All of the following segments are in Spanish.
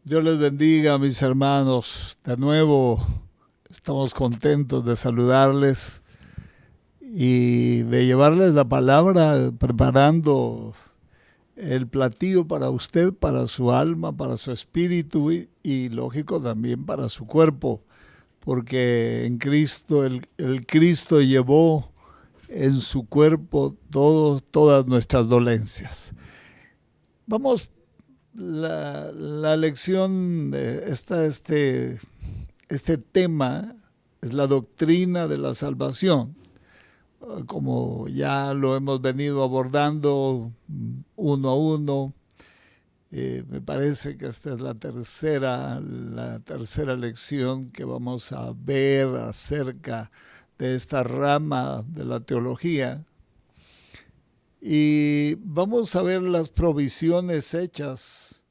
Dios les bendiga, mis hermanos. De nuevo, estamos contentos de saludarles y de llevarles la palabra, preparando el platillo para usted, para su alma, para su espíritu y lógico también para su cuerpo, porque en Cristo, el Cristo llevó en su cuerpo todas nuestras dolencias. Vamos, la lección, este tema es la doctrina de la salvación. Como ya lo hemos venido abordando uno a uno, me parece que esta es la tercera lección que vamos a ver acerca de esta rama de la teología. Y vamos a ver las provisiones hechas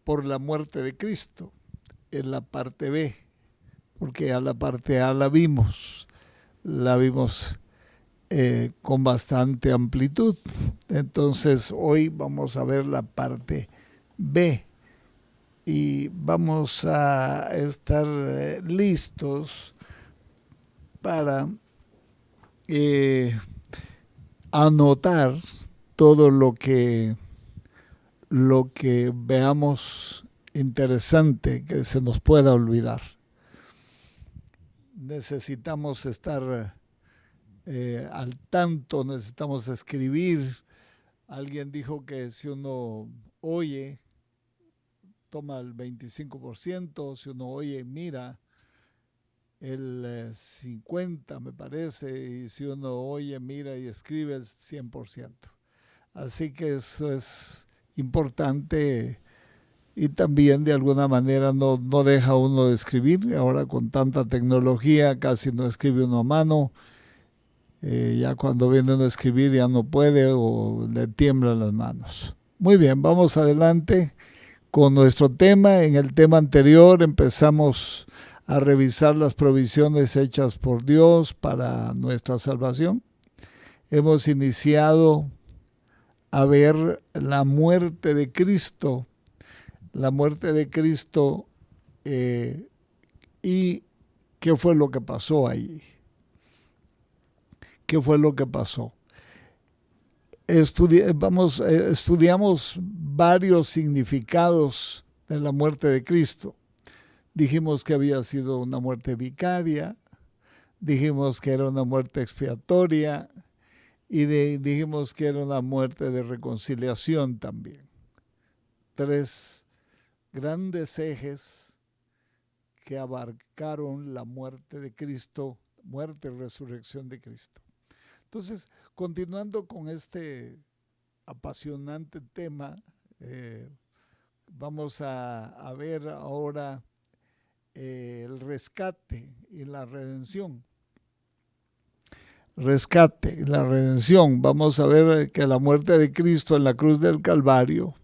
por la muerte de Cristo en la parte B, porque a la parte A la vimos con bastante amplitud. Entonces hoy vamos a ver la parte B y vamos a estar listos para anotar todo lo que veamos interesante que se nos pueda olvidar. Necesitamos estar al tanto, necesitamos escribir. Alguien dijo que si uno oye, toma el 25%, si uno oye y mira, el 50% me parece, y si uno oye, mira y escribe, el 100%. Así que eso es importante y también de alguna manera no deja uno de escribir. Ahora con tanta tecnología casi no escribe uno a mano. Ya cuando viene uno a escribir ya no puede o le tiemblan las manos. Muy bien, vamos adelante con nuestro tema. En el tema anterior empezamos a revisar las provisiones hechas por Dios para nuestra salvación. Hemos iniciado a ver la muerte de Cristo, y qué fue lo que pasó ahí. ¿Qué fue lo que pasó? Estudiamos varios significados de la muerte de Cristo. Dijimos que había sido una muerte vicaria, dijimos que era una muerte expiatoria y dijimos que era una muerte de reconciliación también. 3 grandes ejes que abarcaron la muerte de Cristo, muerte y resurrección de Cristo. Entonces, continuando con este apasionante tema, vamos a ver ahora el rescate y la redención. Rescate y la redención. Vamos a ver que la muerte de Cristo en la cruz del Calvario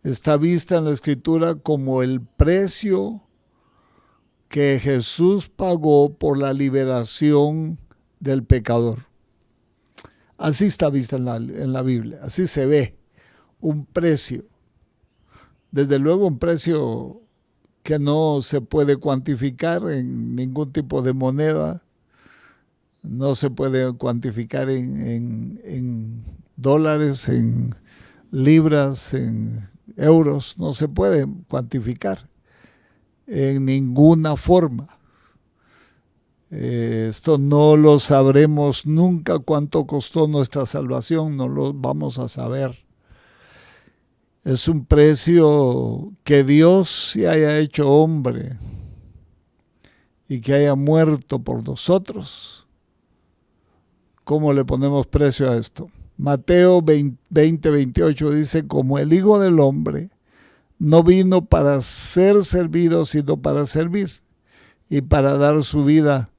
está vista en la Escritura como el precio que Jesús pagó por la liberación del pecador. Así está vista en la Biblia, así se ve un precio. Desde luego un precio que no se puede cuantificar en ningún tipo de moneda, no se puede cuantificar en dólares, en libras, en euros, no se puede cuantificar en ninguna forma. Esto no lo sabremos nunca, cuánto costó nuestra salvación, no lo vamos a saber. Es un precio que Dios se haya hecho hombre y que haya muerto por nosotros. ¿Cómo le ponemos precio a esto? Mateo 20:28 dice, como el Hijo del Hombre no vino para ser servido, sino para servir y para dar su vida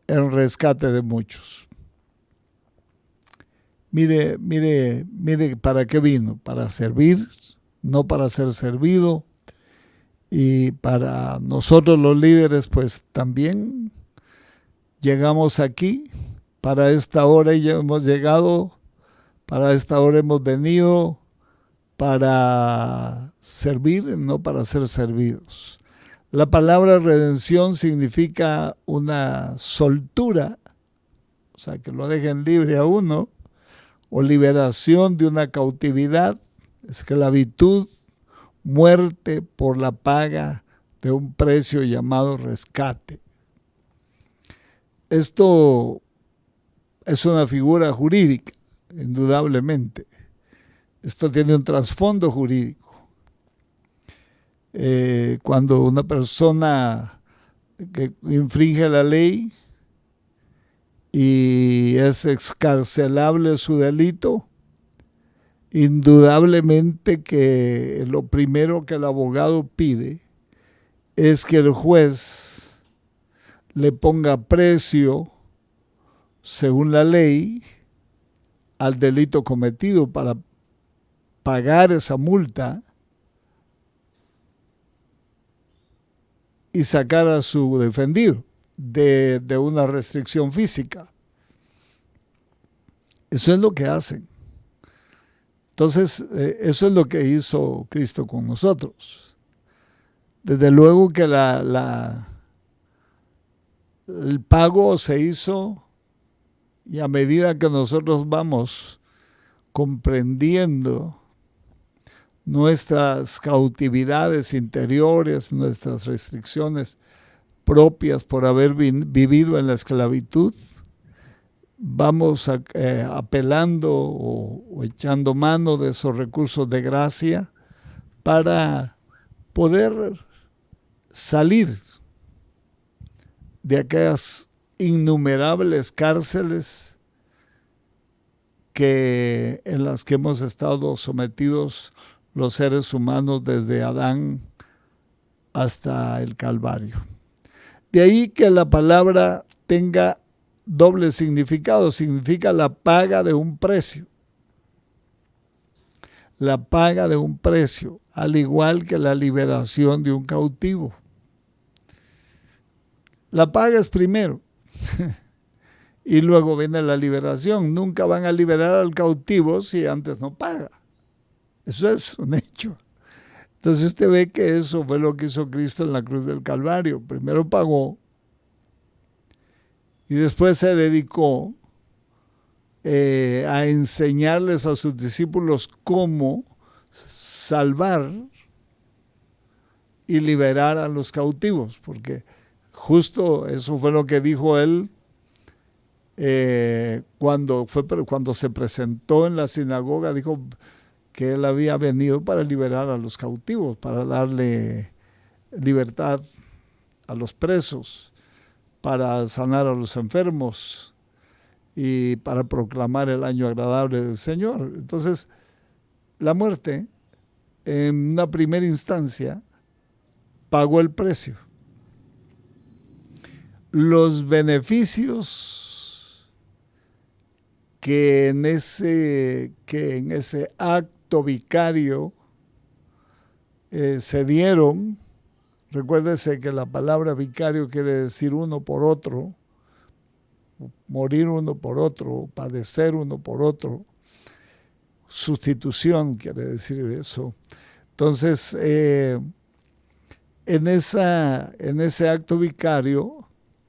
en rescate de muchos. Mire, ¿para qué vino? Para servir, no para ser servido. Y para nosotros los líderes, pues también llegamos aquí, para esta hora y ya hemos llegado, para esta hora hemos venido para servir, no para ser servidos. La palabra redención significa una soltura, o sea, que lo dejen libre a uno, o liberación de una cautividad, esclavitud, muerte por la paga de un precio llamado rescate. Esto es una figura jurídica, indudablemente. Esto tiene un trasfondo jurídico. Cuando una persona que infringe la ley y es excarcelable su delito, indudablemente que lo primero que el abogado pide es que el juez le ponga precio, según la ley, al delito cometido para pagar esa multa y sacar a su defendido de una restricción física. Eso es lo que hacen. Entonces, eso es lo que hizo Cristo con nosotros. Desde luego que el pago se hizo, y a medida que nosotros vamos comprendiendo nuestras cautividades interiores, nuestras restricciones propias por haber vivido en la esclavitud, vamos apelando o echando mano de esos recursos de gracia para poder salir de aquellas innumerables cárceles en las que hemos estado sometidos los seres humanos desde Adán hasta el Calvario. De ahí que la palabra tenga doble significado, significa la paga de un precio. La paga de un precio, al igual que la liberación de un cautivo. La paga es primero y luego viene la liberación. Nunca van a liberar al cautivo si antes no paga. Eso es un hecho. Entonces usted ve que eso fue lo que hizo Cristo en la cruz del Calvario. Primero pagó y después se dedicó a enseñarles a sus discípulos cómo salvar y liberar a los cautivos, porque justo eso fue lo que dijo él cuando se presentó en la sinagoga. Dijo que él había venido para liberar a los cautivos, para darle libertad a los presos, para sanar a los enfermos y para proclamar el año agradable del Señor. Entonces, la muerte, en una primera instancia, pagó el precio. Los beneficios que en ese acto vicario se dieron, recuérdese que la palabra vicario quiere decir uno por otro, morir uno por otro, padecer uno por otro. Sustitución quiere decir eso. Entonces, en ese acto vicario,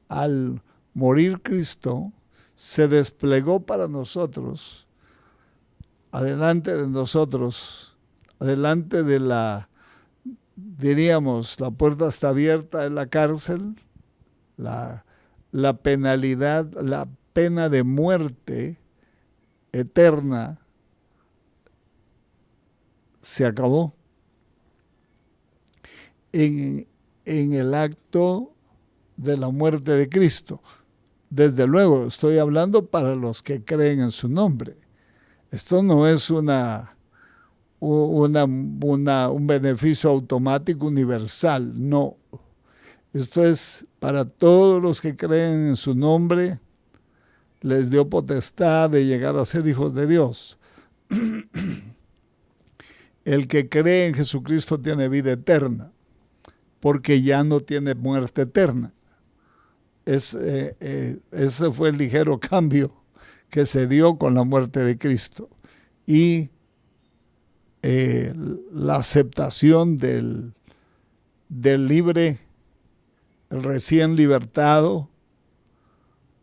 al morir Cristo, se desplegó para nosotros, adelante de nosotros, adelante de la puerta está abierta de la cárcel, la penalidad, la pena de muerte eterna se acabó en el acto de la muerte de Cristo. Desde luego, estoy hablando para los que creen en su nombre. Esto no es un beneficio automático universal, no. Esto es para todos los que creen en su nombre, les dio potestad de llegar a ser hijos de Dios. El que cree en Jesucristo tiene vida eterna, porque ya no tiene muerte eterna. Ese fue el ligero cambio que se dio con la muerte de Cristo. Y la aceptación del libre, el recién libertado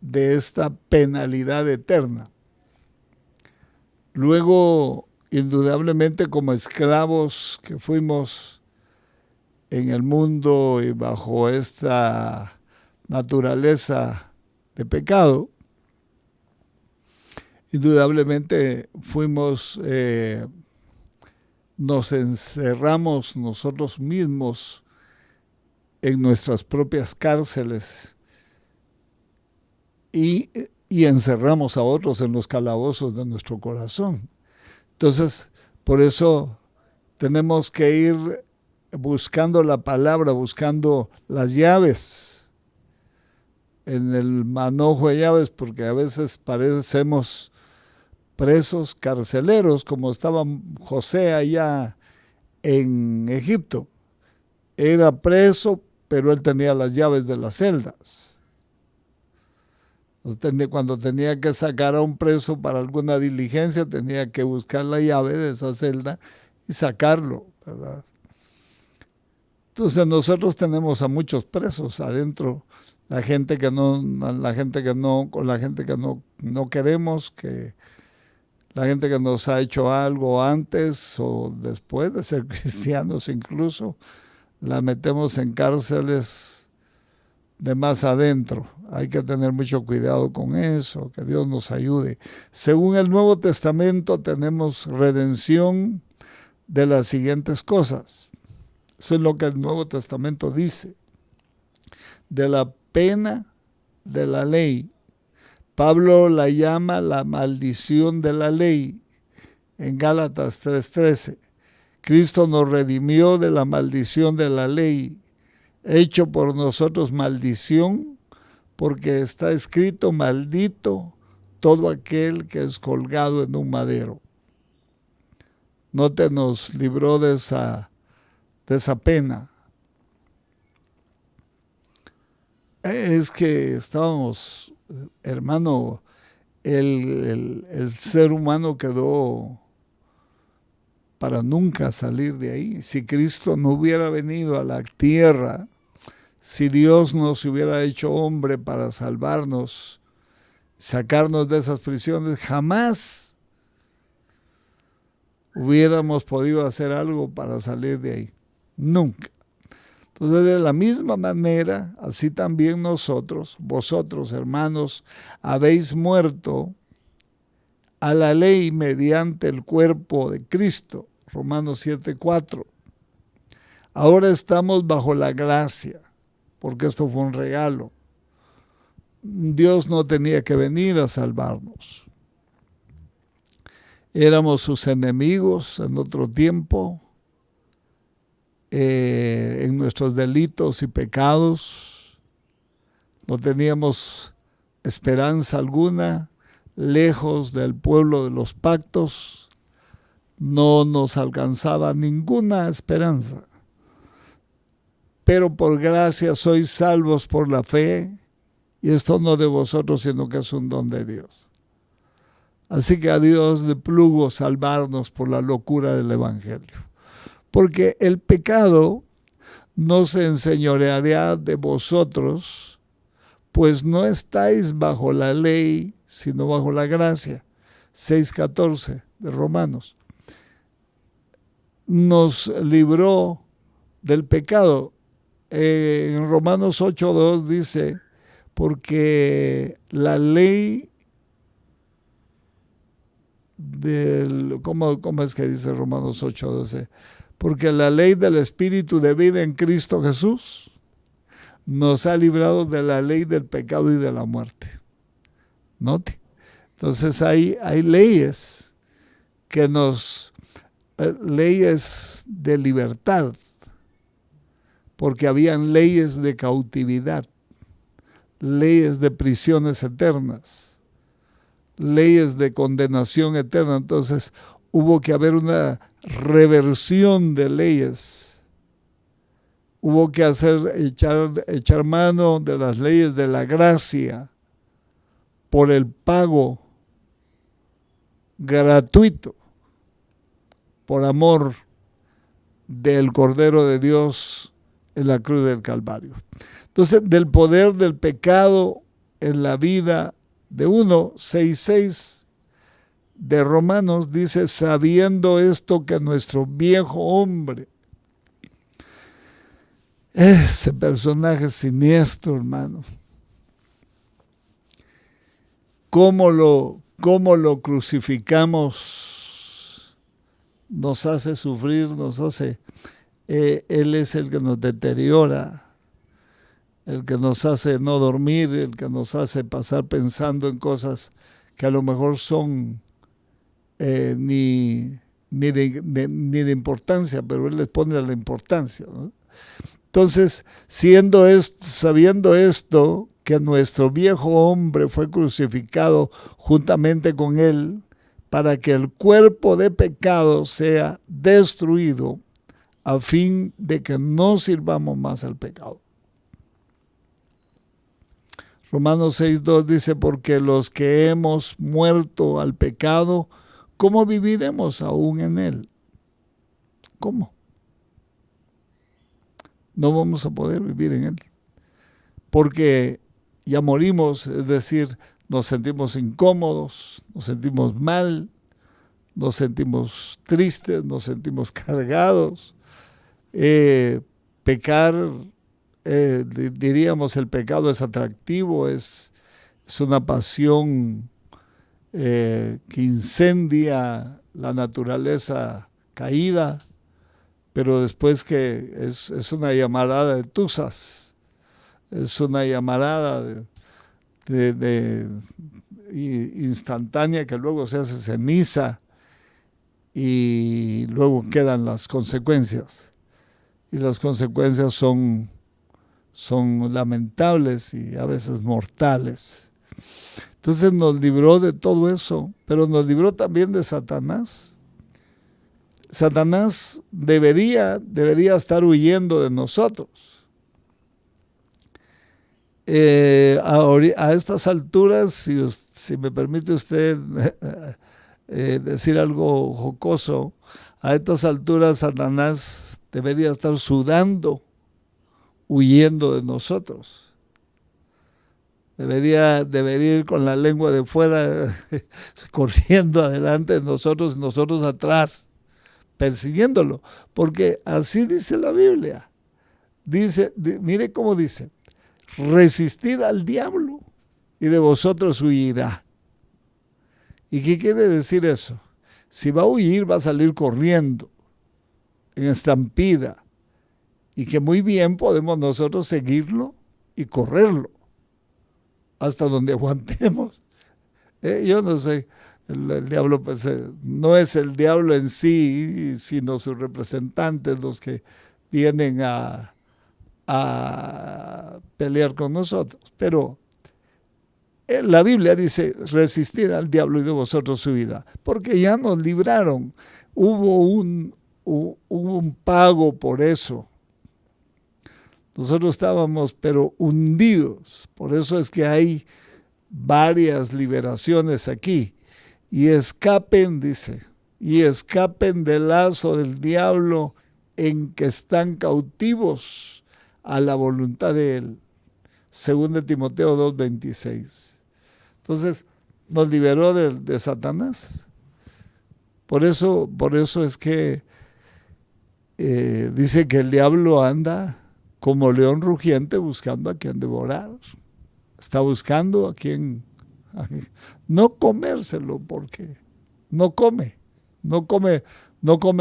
de esta penalidad eterna. Luego, indudablemente, como esclavos que fuimos en el mundo y bajo esta naturaleza de pecado, indudablemente nos encerramos nosotros mismos en nuestras propias cárceles y encerramos a otros en los calabozos de nuestro corazón. Entonces, por eso tenemos que ir buscando la palabra, buscando las llaves en el manojo de llaves, porque a veces parecemos presos carceleros, como estaba José allá en Egipto. Era preso, pero él tenía las llaves de las celdas. Cuando tenía que sacar a un preso para alguna diligencia, tenía que buscar la llave de esa celda y sacarlo, ¿verdad? Entonces nosotros tenemos a muchos presos adentro, la gente que no queremos, la gente que nos ha hecho algo antes o después de ser cristianos incluso, la metemos en cárceles de más adentro. Hay que tener mucho cuidado con eso, que Dios nos ayude. Según el Nuevo Testamento tenemos redención de las siguientes cosas. Eso es lo que el Nuevo Testamento dice. De la pena de la ley. Pablo la llama la maldición de la ley en Gálatas 3:13. Cristo nos redimió de la maldición de la ley, hecho por nosotros maldición, porque está escrito: maldito todo aquel que es colgado en un madero. No te nos libró de esa pena. Es que estábamos, hermano, el ser humano quedó para nunca salir de ahí. Si Cristo no hubiera venido a la tierra, si Dios no se hubiera hecho hombre para salvarnos, sacarnos de esas prisiones, jamás hubiéramos podido hacer algo para salir de ahí. Nunca. Entonces, de la misma manera, así también vosotros, hermanos, habéis muerto a la ley mediante el cuerpo de Cristo. Romanos 7:4. Ahora estamos bajo la gracia, porque esto fue un regalo. Dios no tenía que venir a salvarnos. Éramos sus enemigos en otro tiempo, en nuestros delitos y pecados. No teníamos esperanza alguna, lejos del pueblo de los pactos. No nos alcanzaba ninguna esperanza. Pero por gracia sois salvos por la fe, y esto no de vosotros, sino que es un don de Dios. Así que a Dios le plugo salvarnos por la locura del Evangelio. Porque el pecado no se enseñoreará de vosotros, pues no estáis bajo la ley, sino bajo la gracia. 6:14 de Romanos. Nos libró del pecado. En Romanos 8:2 dice, porque la ley ¿cómo es que dice Romanos 8:12? Porque la ley del Espíritu de vida en Cristo Jesús nos ha librado de la ley del pecado y de la muerte. Note. Entonces hay leyes leyes de libertad, porque habían leyes de cautividad, leyes de prisiones eternas, leyes de condenación eterna. Entonces hubo que haber una reversión de leyes. Hubo que echar mano de las leyes de la gracia por el pago gratuito por amor del Cordero de Dios en la cruz del Calvario. Entonces, del poder del pecado en la vida de uno, 6:6 de Romanos dice, sabiendo esto que nuestro viejo hombre, ese personaje siniestro, hermano, cómo lo crucificamos, nos hace sufrir, Él es el que nos deteriora, el que nos hace no dormir, el que nos hace pasar pensando en cosas que a lo mejor son ni de importancia, pero Él les pone la importancia, ¿no? Entonces, sabiendo esto, que nuestro viejo hombre fue crucificado juntamente con Él, para que el cuerpo de pecado sea destruido, a fin de que no sirvamos más al pecado. Romanos 6:2 dice, porque los que hemos muerto al pecado, ¿cómo viviremos aún en él? ¿Cómo? No vamos a poder vivir en él, porque ya morimos, es decir, nos sentimos incómodos, nos sentimos mal, nos sentimos tristes, nos sentimos cargados. Pecar, diríamos, el pecado es atractivo, es una pasión que incendia la naturaleza caída, pero después que es una llamarada de tuzas, es una llamarada de instantánea que luego se hace ceniza y luego quedan las consecuencias. Y las consecuencias son lamentables y a veces mortales. Entonces nos libró de todo eso, pero nos libró también de Satanás. Satanás debería estar huyendo de nosotros. A estas alturas, si me permite usted decir algo jocoso, a estas alturas Satanás debería estar sudando, huyendo de nosotros. Debería ir con la lengua de fuera, corriendo adelante de nosotros y nosotros atrás, persiguiéndolo. Porque así dice la Biblia. Mire cómo dice, resistid al diablo y de vosotros huirá. ¿Y qué quiere decir eso? Si va a huir, va a salir corriendo, en estampida, y que muy bien podemos nosotros seguirlo y correrlo hasta donde aguantemos. Yo no sé, el diablo pues, no es el diablo en sí, sino sus representantes los que vienen a pelear con nosotros. Pero la Biblia dice, resistid al diablo y de vosotros huirá, porque ya nos libraron. Hubo un pago por eso. Nosotros estábamos pero hundidos. Por eso es que hay varias liberaciones aquí. Y escapen, dice, y escapen del lazo del diablo en que están cautivos a la voluntad de él. 2 Timoteo 2:26. Entonces, nos liberó de Satanás. Por eso es que dice que el diablo anda como león rugiente buscando a quien devorar. Está buscando a quien no comérselo, porque no come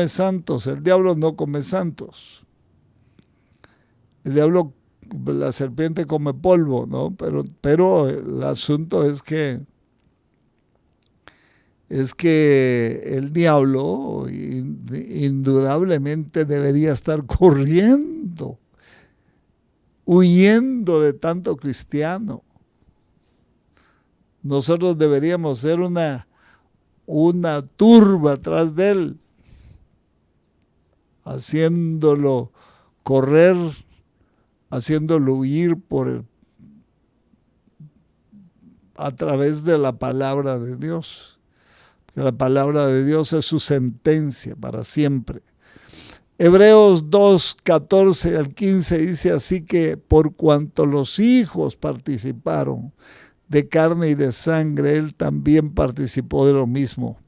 santos. El diablo no come santos. El diablo, la serpiente come polvo, ¿no? Pero el asunto es que el diablo indudablemente debería estar corriendo, huyendo de tanto cristiano. Nosotros deberíamos ser una turba atrás de él, haciéndolo correr, haciéndolo huir a través de la palabra de Dios. que la palabra de Dios es su sentencia para siempre. Hebreos 2, 14 al 15 dice así que por cuanto los hijos participaron de carne y de sangre, él también participó de lo mismo,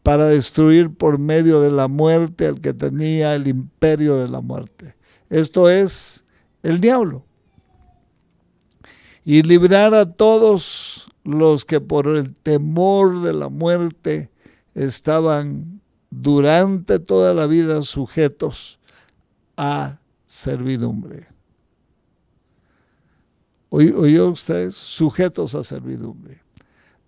para destruir por medio de la muerte al que tenía el imperio de la muerte. Esto es el diablo. Y librar a todos los que por el temor de la muerte estaban durante toda la vida sujetos a servidumbre. ¿Oyó ustedes? Sujetos a servidumbre.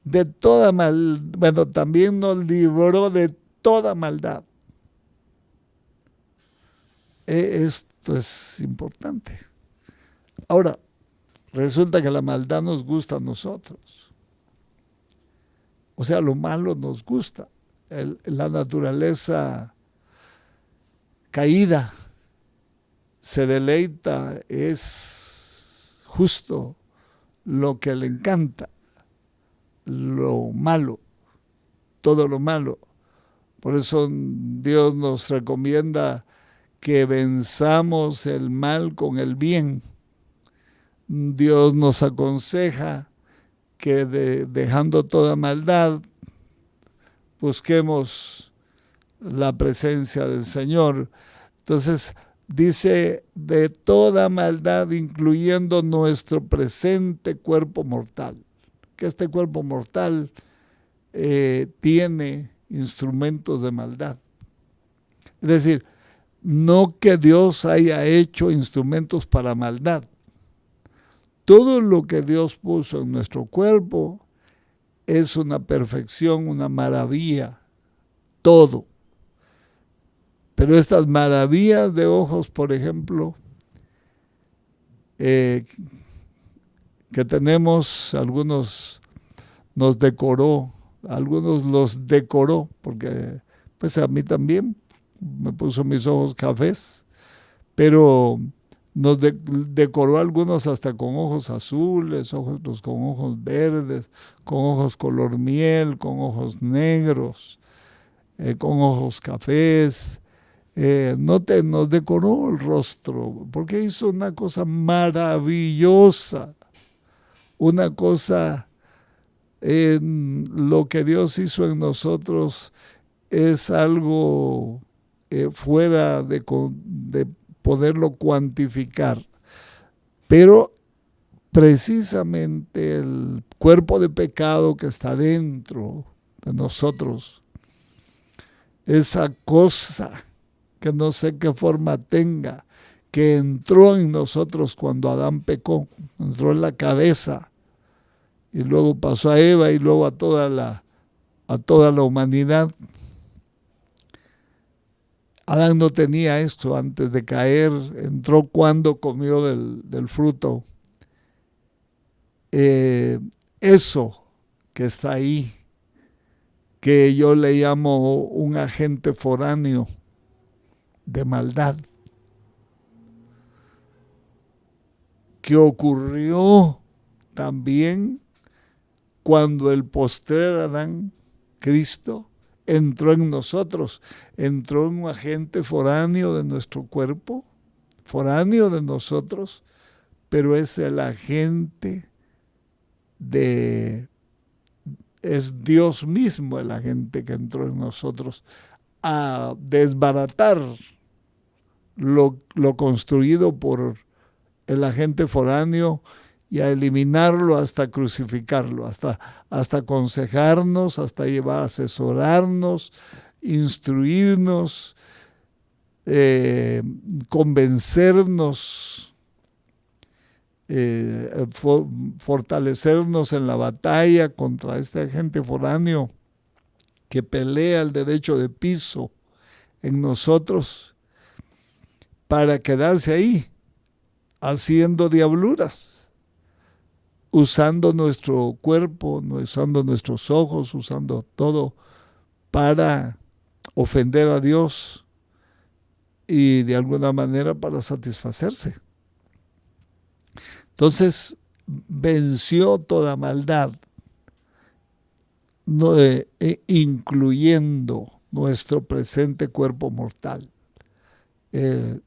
De toda bueno, también nos libró de toda maldad. Esto es importante. Ahora, resulta que la maldad nos gusta a nosotros. O sea, lo malo nos gusta. La naturaleza caída se deleita, es justo lo que le encanta, lo malo, todo lo malo. Por eso Dios nos recomienda que venzamos el mal con el bien. Dios nos aconseja que dejando toda maldad, busquemos la presencia del Señor. Entonces dice de toda maldad, incluyendo nuestro presente cuerpo mortal, que este cuerpo mortal tiene instrumentos de maldad. Es decir, no que Dios haya hecho instrumentos para maldad. Todo lo que Dios puso en nuestro cuerpo es una perfección, una maravilla, todo. Pero estas maravillas de ojos, por ejemplo, que tenemos, algunos nos decoró, algunos los decoró, porque pues a mí también me puso mis ojos cafés, pero nos decoró algunos hasta con ojos azules, otros con ojos verdes, con ojos color miel, con ojos negros, con ojos cafés. Nos decoró el rostro, porque hizo una cosa maravillosa, una cosa, lo que Dios hizo en nosotros es algo fuera de poderlo cuantificar, pero precisamente el cuerpo de pecado que está dentro de nosotros, esa cosa que no sé qué forma tenga, que entró en nosotros cuando Adán pecó, entró en la cabeza y luego pasó a Eva y luego a toda la humanidad. Adán no tenía esto antes de caer, entró cuando comió del fruto. Eso que está ahí, que yo le llamo un agente foráneo de maldad, que ocurrió también cuando el postrer Adán, Cristo, entró en nosotros, entró en un agente foráneo de nuestro cuerpo, foráneo de nosotros, pero es el agente es Dios mismo el agente que entró en nosotros a desbaratar lo construido por el agente foráneo y a eliminarlo hasta crucificarlo, hasta aconsejarnos, hasta llevar a asesorarnos, instruirnos, convencernos, fortalecernos en la batalla contra este agente foráneo que pelea el derecho de piso en nosotros para quedarse ahí haciendo diabluras, usando nuestro cuerpo, usando nuestros ojos, usando todo para ofender a Dios y de alguna manera para satisfacerse. Entonces venció toda maldad. incluyendo nuestro presente cuerpo mortal.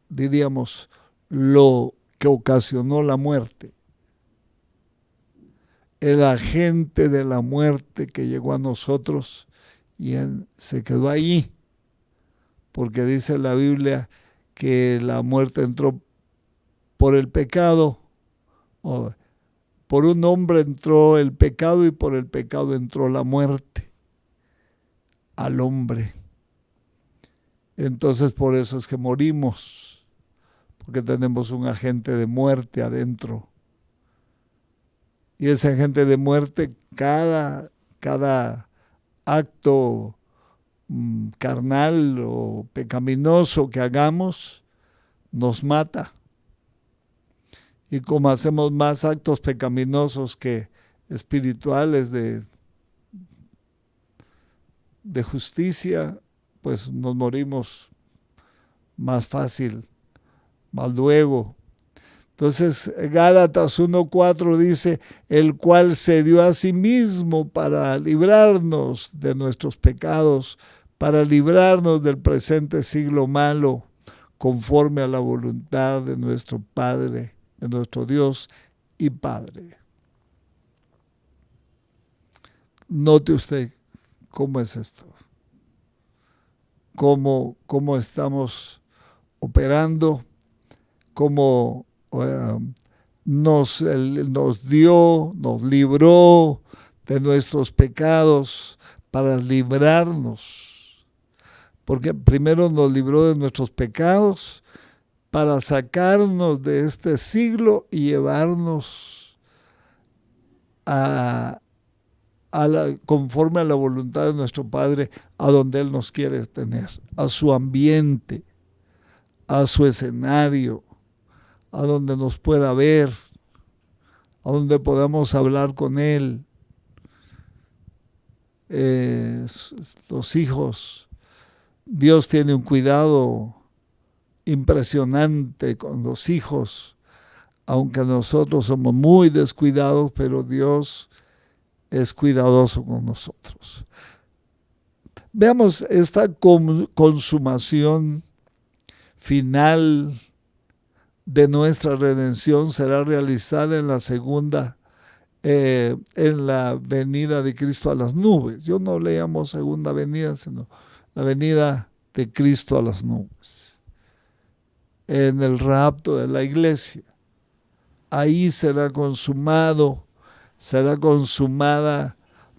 Diríamos, lo que ocasionó la muerte. El agente de la muerte que llegó a nosotros y se quedó ahí, porque dice la Biblia que la muerte entró por el pecado, por un hombre entró el pecado y por el pecado entró la muerte al hombre. Entonces por eso es que morimos, porque tenemos un agente de muerte adentro. Y ese agente de muerte, cada acto carnal o pecaminoso que hagamos, nos mata. Y como hacemos más actos pecaminosos que espirituales de justicia, pues nos morimos más fácil, más luego. Entonces Gálatas 1:4 dice, el cual se dio a sí mismo para librarnos de nuestros pecados, para librarnos del presente siglo malo, conforme a la voluntad de nuestro Padre, de nuestro Dios y Padre. Note usted cómo es esto, cómo estamos operando, cómo nos libró de nuestros pecados para librarnos. Porque primero nos libró de nuestros pecados para sacarnos de este siglo y llevarnos conforme a la voluntad de nuestro Padre, a donde Él nos quiere tener, a su ambiente, a su escenario, a donde nos pueda ver, a donde podamos hablar con Él. Los hijos, Dios tiene un cuidado impresionante con los hijos, aunque nosotros somos muy descuidados, pero Dios es cuidadoso con nosotros. Veamos esta consumación final de nuestra redención será realizada en la segunda, en la venida de Cristo a las nubes. Yo no le llamo segunda venida, sino la venida de Cristo a las nubes. En el rapto de la iglesia. Ahí será consumada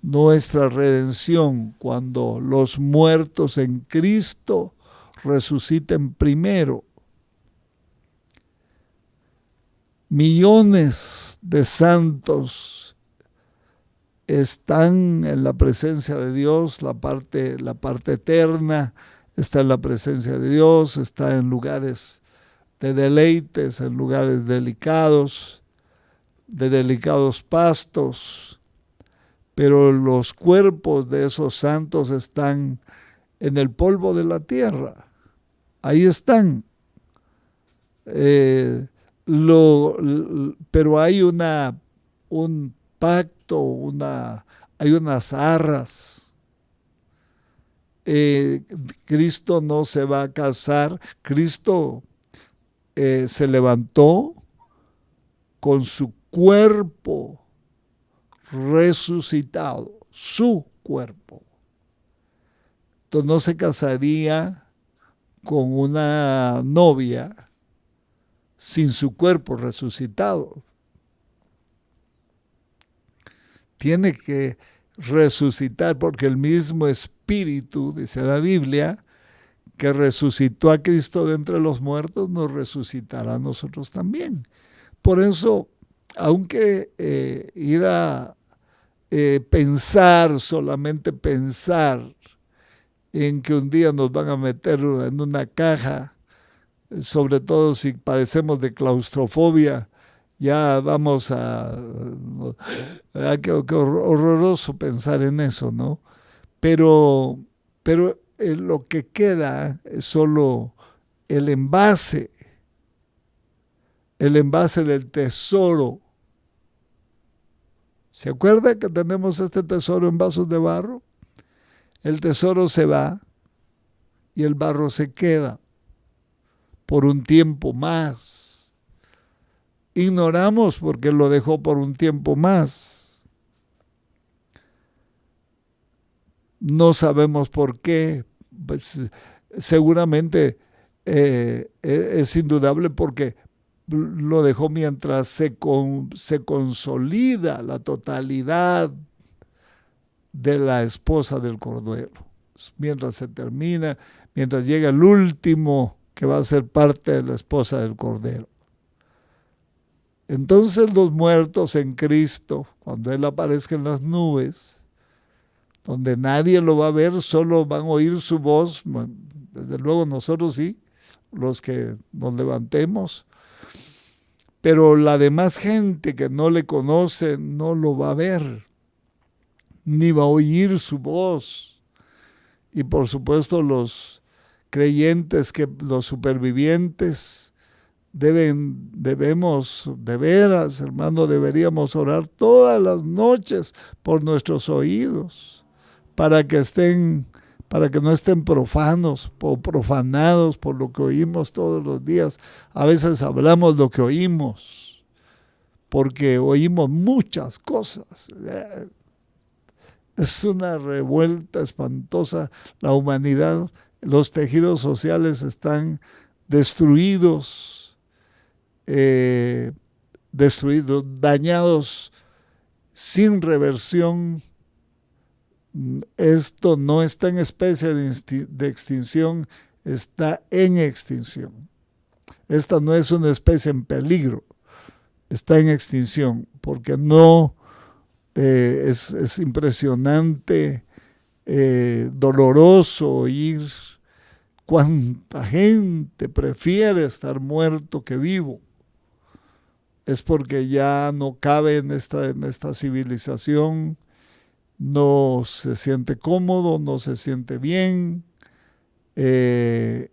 nuestra redención cuando los muertos en Cristo resuciten primero. Millones de santos están en la presencia de Dios, la parte eterna está en la presencia de Dios, está en lugares de deleites, en lugares delicados, de delicados pastos, pero los cuerpos de esos santos están en el polvo de la tierra, ahí están. Pero hay un pacto, hay unas arras. Cristo no se va a casar. Cristo se levantó con su cuerpo resucitado, su cuerpo. Entonces no se casaría con una novia sin su cuerpo resucitado. Tiene que resucitar porque el mismo Espíritu, dice la Biblia, que resucitó a Cristo de entre los muertos, nos resucitará a nosotros también. Por eso, aunque ir a solamente pensar en que un día nos van a meter en una caja, sobre todo si padecemos de claustrofobia, ya vamos qué horroroso pensar en eso, ¿no? Pero lo que queda es solo el envase del tesoro, ¿Se acuerda que tenemos este tesoro en vasos de barro? El tesoro se va y el barro se queda por un tiempo más. Ignoramos por qué lo dejó por un tiempo más. No sabemos por qué. Pues, seguramente es indudable porque lo dejó mientras se consolida la totalidad de la esposa del Cordero. Mientras se termina, mientras llega el último que va a ser parte de la esposa del Cordero. Entonces los muertos en Cristo, cuando Él aparezca en las nubes, donde nadie lo va a ver, solo van a oír su voz, desde luego nosotros sí, los que nos levantemos, pero la demás gente que no le conoce no lo va a ver, ni va a oír su voz. Y por supuesto los creyentes, los supervivientes, debemos, de veras, hermano, deberíamos orar todas las noches por nuestros oídos, para que no estén profanados por lo que oímos todos los días. A veces hablamos lo que oímos, porque oímos muchas cosas. Es una revuelta espantosa. La humanidad, los tejidos sociales están destruidos, dañados sin reversión. Esto no está en especie de extinción, está en extinción. Esta no es una especie en peligro, está en extinción, porque no es impresionante, doloroso oír cuánta gente prefiere estar muerto que vivo. Es porque ya no cabe en esta civilización, no se siente cómodo, no se siente bien. La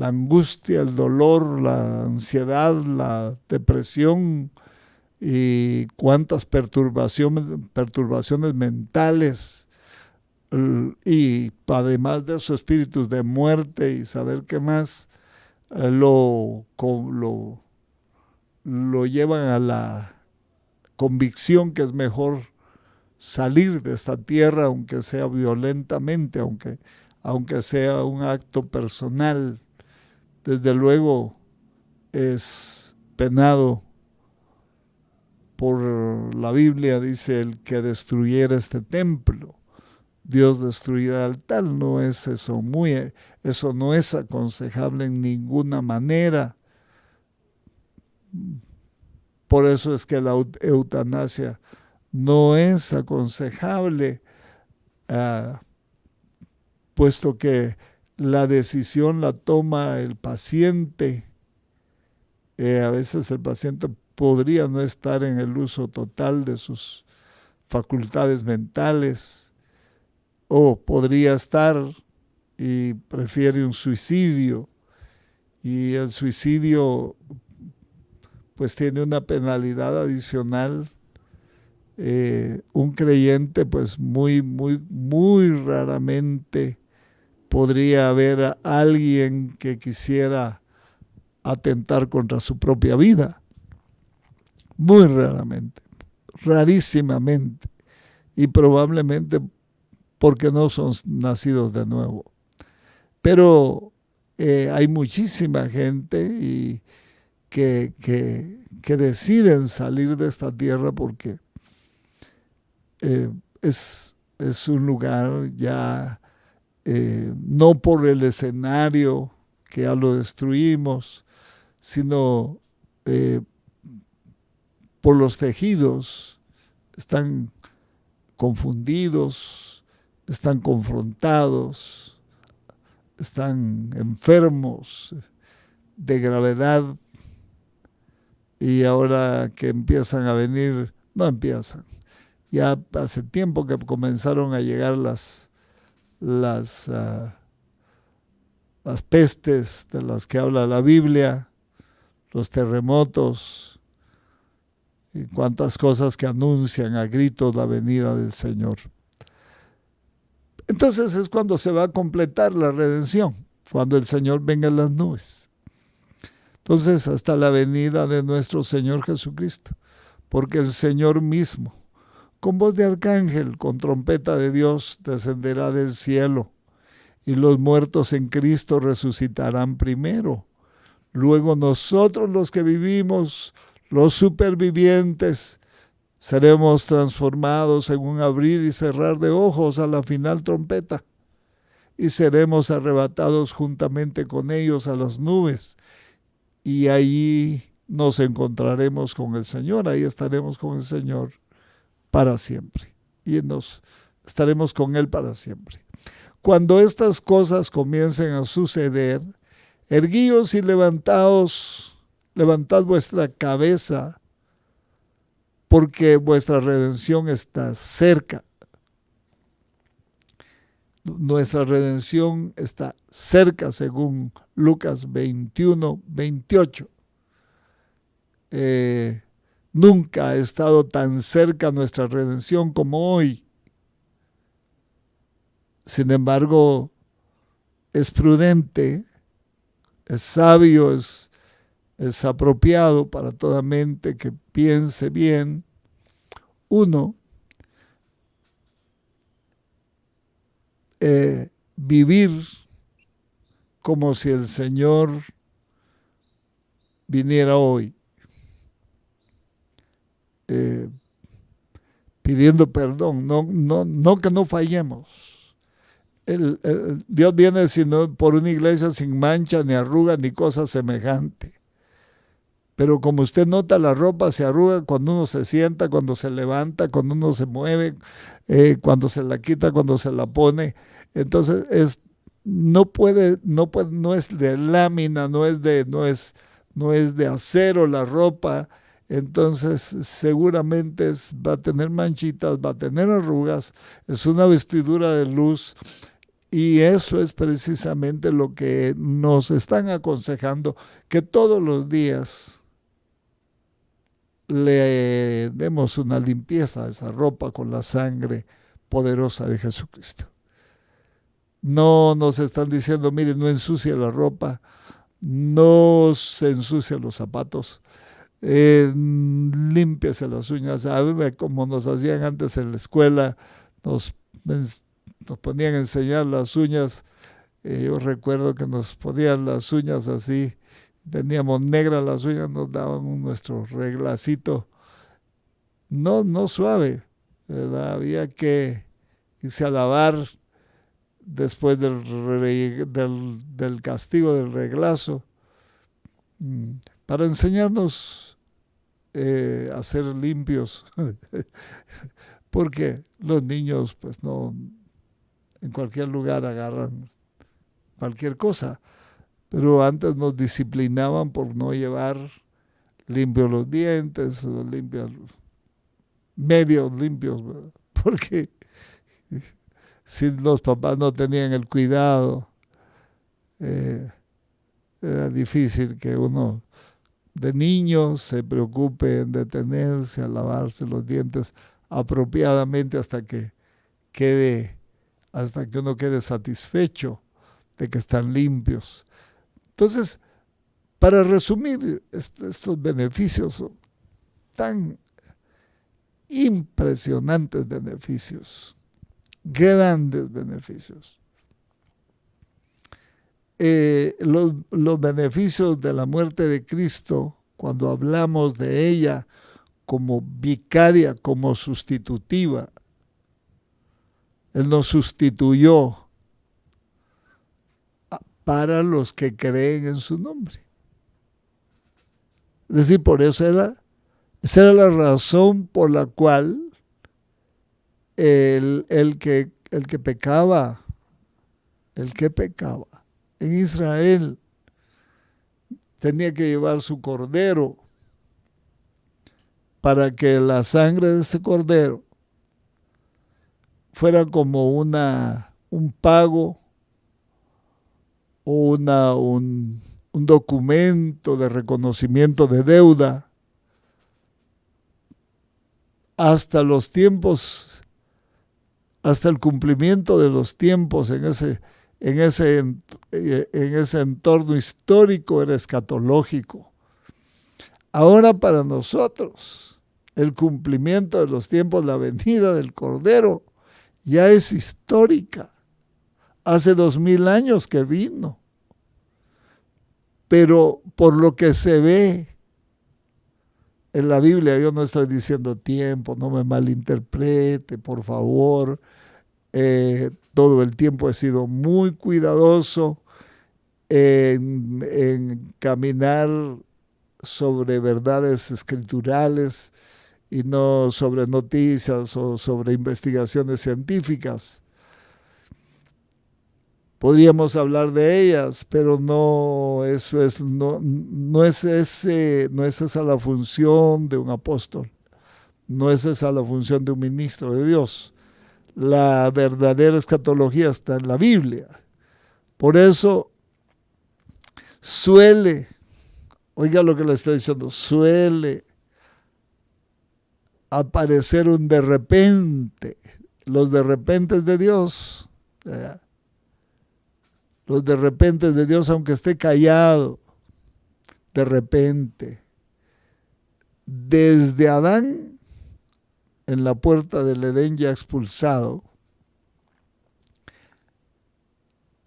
angustia, el dolor, la ansiedad, la depresión y cuántas perturbaciones mentales, y además de esos espíritus de muerte y saber qué más, lo llevan a la convicción que es mejor salir de esta tierra, aunque sea violentamente, aunque sea un acto personal. Desde luego es penado por la Biblia, dice: el que destruyera este templo, Dios destruirá el tal. No es eso, eso no es aconsejable en ninguna manera. Por eso es que la eutanasia no es aconsejable, puesto que la decisión la toma el paciente. A veces el paciente podría no estar en el uso total de sus facultades mentales, o podría estar y prefiere un suicidio, y el suicidio pues tiene una penalidad adicional. Un creyente pues muy raramente podría haber a alguien que quisiera atentar contra su propia vida. Muy raramente, rarísimamente, y probablemente porque no son nacidos de nuevo. Pero hay muchísima gente que deciden salir de esta tierra porque es un lugar ya, no por el escenario que ya lo destruimos, sino por los tejidos. Están confundidos, están confrontados, están enfermos de gravedad, y ahora que empiezan a venir, no empiezan, ya hace tiempo que comenzaron a llegar las pestes de las que habla la Biblia, los terremotos, y cuántas cosas que anuncian a gritos la venida del Señor. Entonces es cuando se va a completar la redención, cuando el Señor venga en las nubes. Entonces hasta la venida de nuestro Señor Jesucristo, porque el Señor mismo, con voz de arcángel, con trompeta de Dios, descenderá del cielo, y los muertos en Cristo resucitarán primero. Luego nosotros los que vivimos, los supervivientes, seremos transformados en un abrir y cerrar de ojos a la final trompeta, y seremos arrebatados juntamente con ellos a las nubes, y allí nos encontraremos con el Señor, ahí estaremos con el Señor para siempre, y estaremos con Él para siempre. Cuando estas cosas comiencen a suceder, erguíos y levantad vuestra cabeza, porque vuestra redención está cerca. Nuestra redención está cerca, según Lucas 21:28. Nunca ha estado tan cerca nuestra redención como hoy. Sin embargo, es prudente, es sabio, es apropiado para toda mente que piense bien. Uno, vivir como si el Señor viniera hoy, pidiendo perdón, no que no fallemos. Dios viene sino por una iglesia sin mancha, ni arruga, ni cosa semejante. Pero como usted nota, la ropa se arruga cuando uno se sienta, cuando se levanta, cuando uno se mueve, cuando se la quita, cuando se la pone. Entonces no es de lámina, no es de acero la ropa. Entonces seguramente va a tener manchitas, va a tener arrugas, es una vestidura de luz. Y eso es precisamente lo que nos están aconsejando, que todos los días le demos una limpieza a esa ropa con la sangre poderosa de Jesucristo. No nos están diciendo, mire, no ensucie la ropa, no se ensucie los zapatos, límpiese las uñas, como nos hacían antes en la escuela, nos ponían a enseñar las uñas. Yo recuerdo que nos ponían las uñas así, teníamos negras las uñas, nos daban nuestro reglacito, no suave, ¿verdad? Había que irse a lavar después del castigo del reglazo, para enseñarnos a ser limpios, porque los niños pues no, en cualquier lugar agarran cualquier cosa, pero antes nos disciplinaban por no llevar limpios los dientes, medios limpios, ¿verdad? Porque si los papás no tenían el cuidado, era difícil que uno de niño se preocupe en detenerse a lavarse los dientes apropiadamente hasta que uno quede satisfecho de que están limpios. Entonces, para resumir, estos beneficios son tan impresionantes beneficios, grandes beneficios. Los beneficios de la muerte de Cristo, cuando hablamos de ella como vicaria, como sustitutiva, Él nos sustituyó para los que creen en su nombre. Es decir, esa era la razón por la cual el que pecaba en Israel tenía que llevar su cordero, para que la sangre de ese cordero fuera como un pago o un documento de reconocimiento de deuda hasta los tiempos, hasta el cumplimiento de los tiempos en ese entorno histórico era escatológico. Ahora para nosotros, el cumplimiento de los tiempos, la venida del Cordero, ya es histórica. Hace 2000 años que vino. Pero por lo que se ve en la Biblia, yo no estoy diciendo tiempo, no me malinterprete, por favor. Todo el tiempo he sido muy cuidadoso en caminar sobre verdades escriturales y no sobre noticias o sobre investigaciones científicas. Podríamos hablar de ellas, pero no es esa la función de un apóstol, no es esa la función de un ministro de Dios. La verdadera escatología está en la Biblia. Por eso oiga lo que le estoy diciendo, suele aparecer un de repente. Los de repente de Dios, los de repente de Dios, aunque esté callado, de repente, desde Adán, en la puerta del Edén ya expulsado,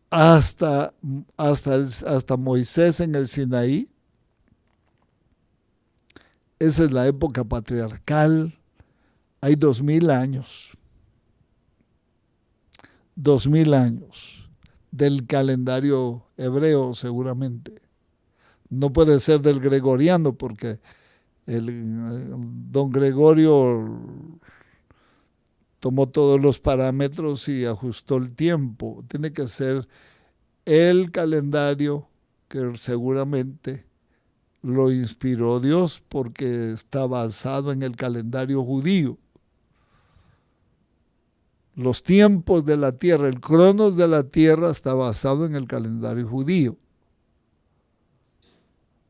hasta Moisés en el Sinaí. Esa es la época patriarcal. Hay 2000 años. 2000 años del calendario hebreo seguramente. No puede ser del gregoriano porque don Gregorio tomó todos los parámetros y ajustó el tiempo. Tiene que ser el calendario que seguramente lo inspiró Dios porque está basado en el calendario judío. Los tiempos de la tierra, el cronos de la tierra está basado en el calendario judío.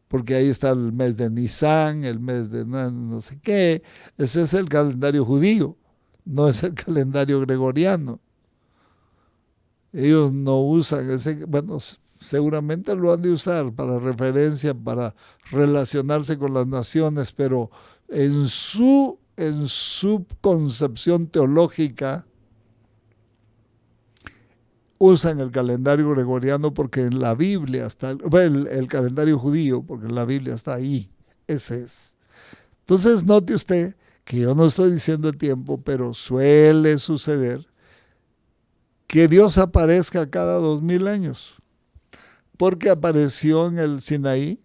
Porque ahí está el mes de Nisan, el mes de no sé qué. Ese es el calendario judío, no es el calendario gregoriano. Ellos no usan ese, bueno, seguramente lo han de usar para referencia, para relacionarse con las naciones, pero en su concepción teológica usan el calendario gregoriano porque en la Biblia está, el calendario judío, porque en la Biblia está ahí, ese es. Entonces note usted que yo no estoy diciendo el tiempo, pero suele suceder que Dios aparezca cada 2000 años, porque apareció en el Sinaí,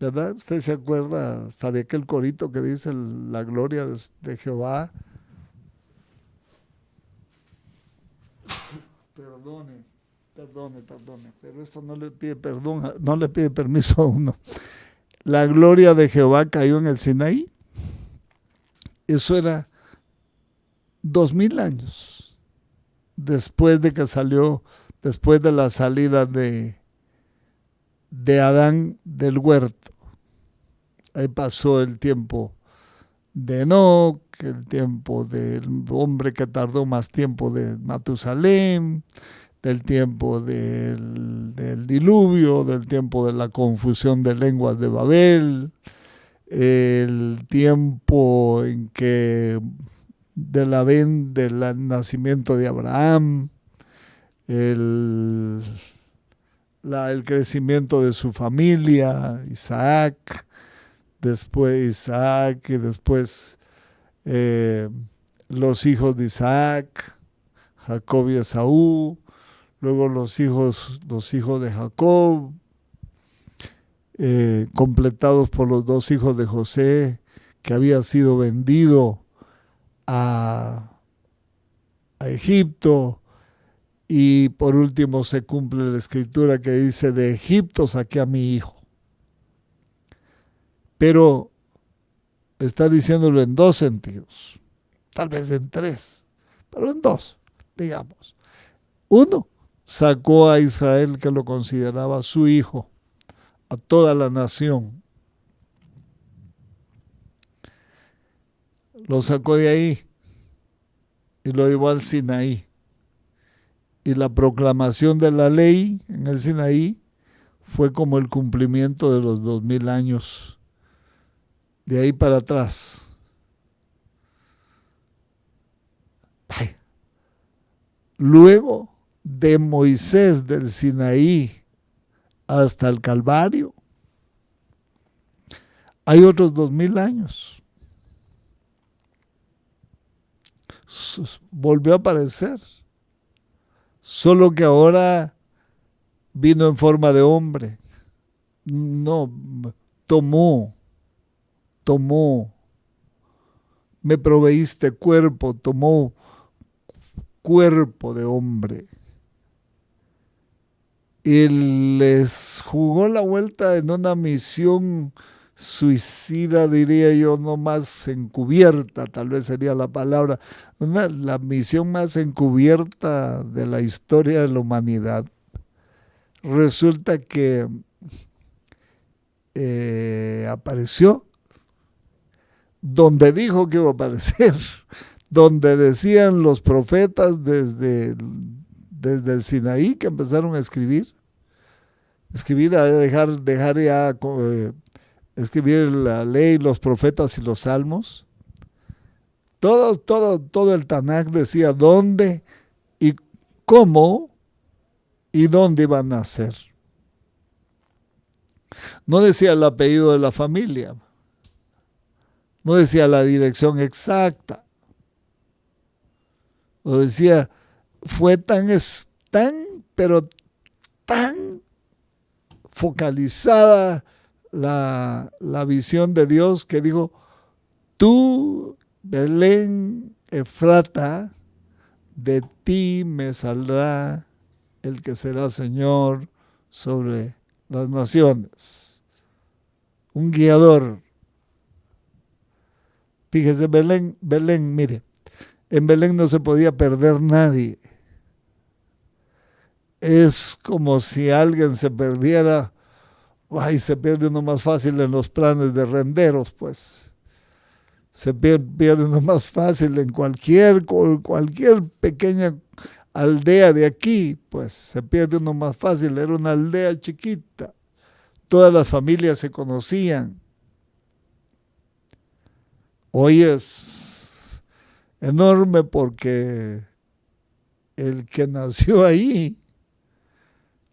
¿verdad? Usted se acuerda hasta de aquel corito que dice la gloria de Jehová. Perdone, pero esto no le pide perdón, no le pide permiso a uno. La gloria de Jehová cayó en el Sinaí. Eso era 2000 años después de que salió, después de la salida de Adán del huerto. Ahí pasó el tiempo de Enoc, el tiempo del hombre que tardó más tiempo de Matusalén, del tiempo del diluvio, del tiempo de la confusión de lenguas de Babel, el tiempo en que del nacimiento de Abraham, el crecimiento de su familia, Isaac, y después los hijos de Isaac, Jacob y Esaú, luego los hijos de Jacob, completados por los 2 hijos de José, que había sido vendido a Egipto, y por último se cumple la escritura que dice: de Egipto saqué a mi hijo. Pero está diciéndolo en 2 sentidos, tal vez en 3, pero en 2, digamos. 1, sacó a Israel, que lo consideraba su hijo, a toda la nación. lo sacó de ahí y lo llevó al Sinaí. Y la proclamación de la ley en el Sinaí fue como el cumplimiento de los 2000 años. De ahí para atrás. Ay. Luego de Moisés del Sinaí hasta el Calvario, hay otros 2000 años. Volvió a aparecer. Solo que ahora vino en forma de hombre. No, tomó. Me proveíste cuerpo, tomó cuerpo de hombre. Y les jugó la vuelta en una misión suicida, diría yo, no más encubierta, tal vez sería la palabra, la misión más encubierta de la historia de la humanidad. Resulta que apareció donde dijo que iba a aparecer, donde decían los profetas desde el Sinaí que empezaron a escribir, a dejar ya escribir la ley, los profetas y los salmos. Todo el Tanaj decía dónde y cómo y dónde iban a nacer. No decía el apellido de la familia, no decía la dirección exacta, o decía, fue pero tan focalizada la visión de Dios que dijo, tú, Belén Efrata, de ti me saldrá el que será Señor sobre las naciones. Un guiador. Fíjese, Belén, mire, en Belén no se podía perder nadie. Es como si alguien se perdiera, se pierde uno más fácil en los planes de renderos, pues. Se pierde uno más fácil en cualquier pequeña aldea de aquí, pues se pierde uno más fácil. Era una aldea chiquita, todas las familias se conocían. Hoy es enorme porque el que nació ahí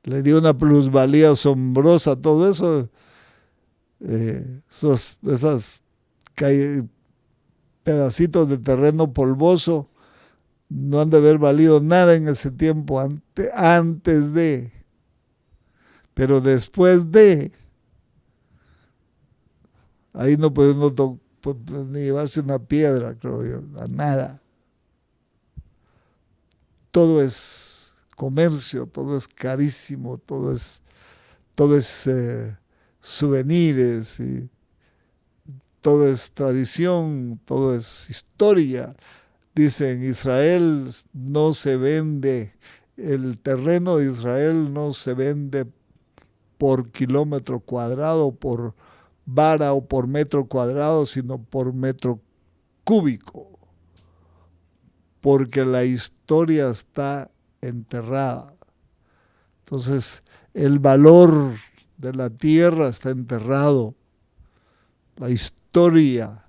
le dio una plusvalía asombrosa, todo eso, esas pedacitos de terreno polvoso no han de haber valido nada en ese tiempo, antes de, pero después de, ahí no puede uno ni llevarse una piedra, creo yo, a nada. Todo es comercio, todo es carísimo, todo es souvenirs, y todo es tradición, todo es historia. Dicen, Israel no se vende, el terreno de Israel no se vende por kilómetro cuadrado, por vara o por metro cuadrado, sino por metro cúbico, porque la historia está enterrada. Entonces, el valor de la tierra está enterrado. La historia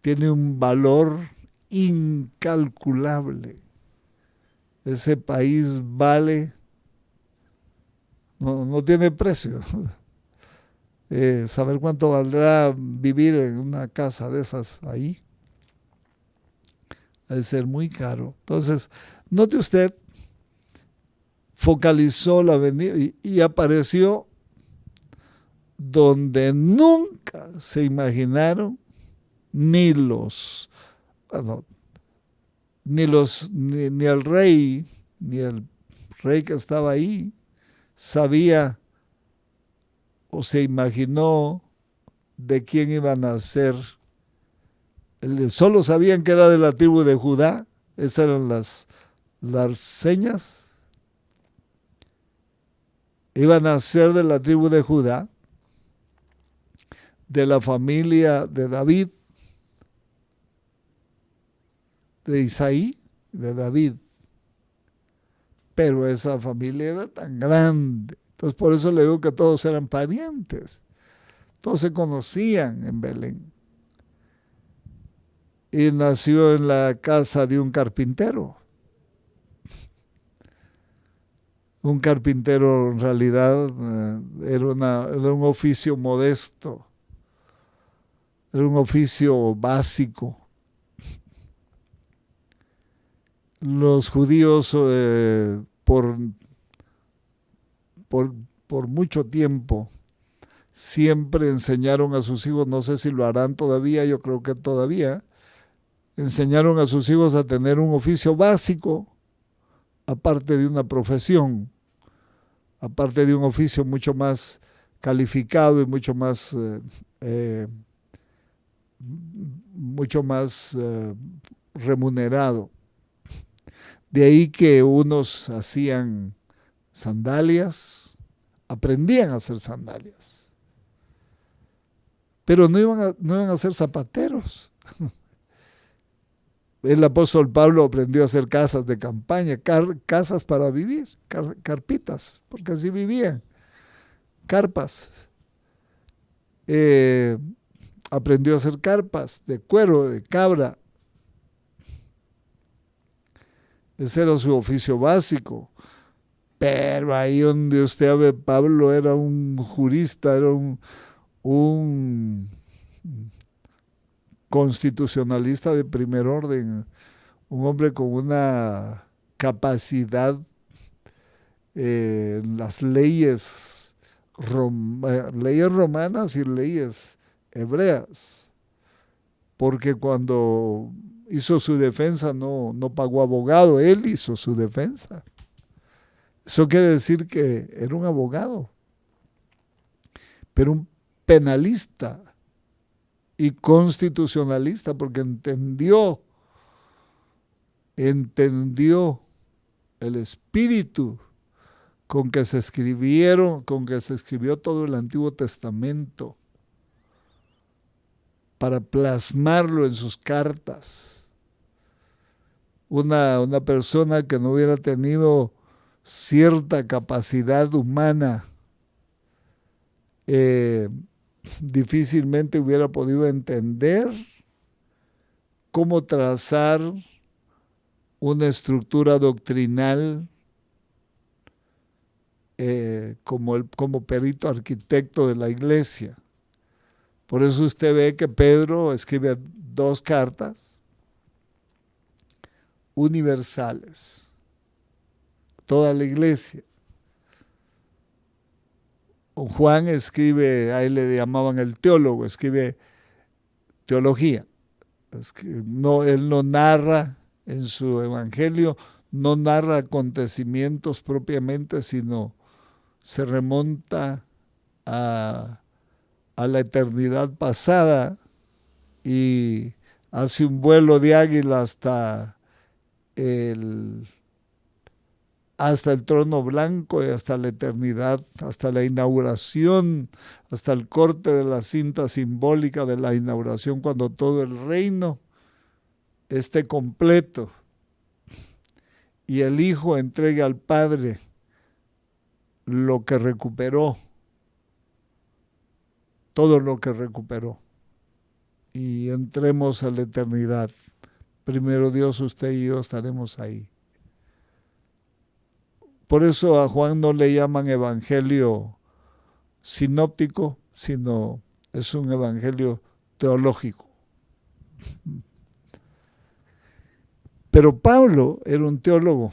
tiene un valor incalculable. Ese país vale, no tiene precio. Saber cuánto valdrá vivir en una casa de esas ahí, ha de ser muy caro. Entonces, note usted, focalizó la venida y apareció donde nunca se imaginaron ni el rey, ni el rey que estaba ahí, sabía o se imaginó de quién iban a ser. Solo sabían que era de la tribu de Judá, esas eran las señas. Iban a ser de la tribu de Judá, de la familia de David, de Isaí, de David. Pero esa familia era tan grande. Entonces por eso le digo que todos eran parientes. Todos se conocían en Belén. Y nació en la casa de un carpintero. Un carpintero en realidad era un oficio modesto. Era un oficio básico. Los judíos por mucho tiempo siempre enseñaron a sus hijos, no sé si lo harán todavía, yo creo que todavía, enseñaron a sus hijos a tener un oficio básico, aparte de una profesión, aparte de un oficio mucho más calificado y mucho más remunerado. De ahí que unos hacían sandalias, aprendían a hacer sandalias, pero no iban a ser zapateros. El apóstol Pablo aprendió a hacer casas de campaña, casas para vivir, carpitas, porque así vivían, carpas. Aprendió a hacer carpas de cuero, de cabra. Ese era su oficio básico. Pero ahí donde usted ve, Pablo era un jurista, era un constitucionalista de primer orden, un hombre con una capacidad en las leyes romanas y leyes hebreas, porque cuando hizo su defensa no pagó abogado, él hizo su defensa. Eso quiere decir que era un abogado, pero un penalista y constitucionalista, porque entendió el espíritu con que se escribió todo el Antiguo Testamento para plasmarlo en sus cartas. Una persona que no hubiera tenido cierta capacidad humana difícilmente hubiera podido entender cómo trazar una estructura doctrinal como perito arquitecto de la iglesia. Por eso usted ve que Pedro escribe 2 cartas universales, toda la iglesia. Juan escribe, a él le llamaban el teólogo, escribe teología. Él no narra en su evangelio, no narra acontecimientos propiamente, sino se remonta a la eternidad pasada y hace un vuelo de águila hasta el trono blanco y hasta la eternidad, hasta la inauguración, hasta el corte de la cinta simbólica de la inauguración, cuando todo el reino esté completo y el Hijo entregue al Padre lo que recuperó, todo lo que recuperó, y entremos a la eternidad. Primero Dios, usted y yo estaremos ahí. Por eso a Juan no le llaman evangelio sinóptico, sino es un evangelio teológico. Pero Pablo era un teólogo,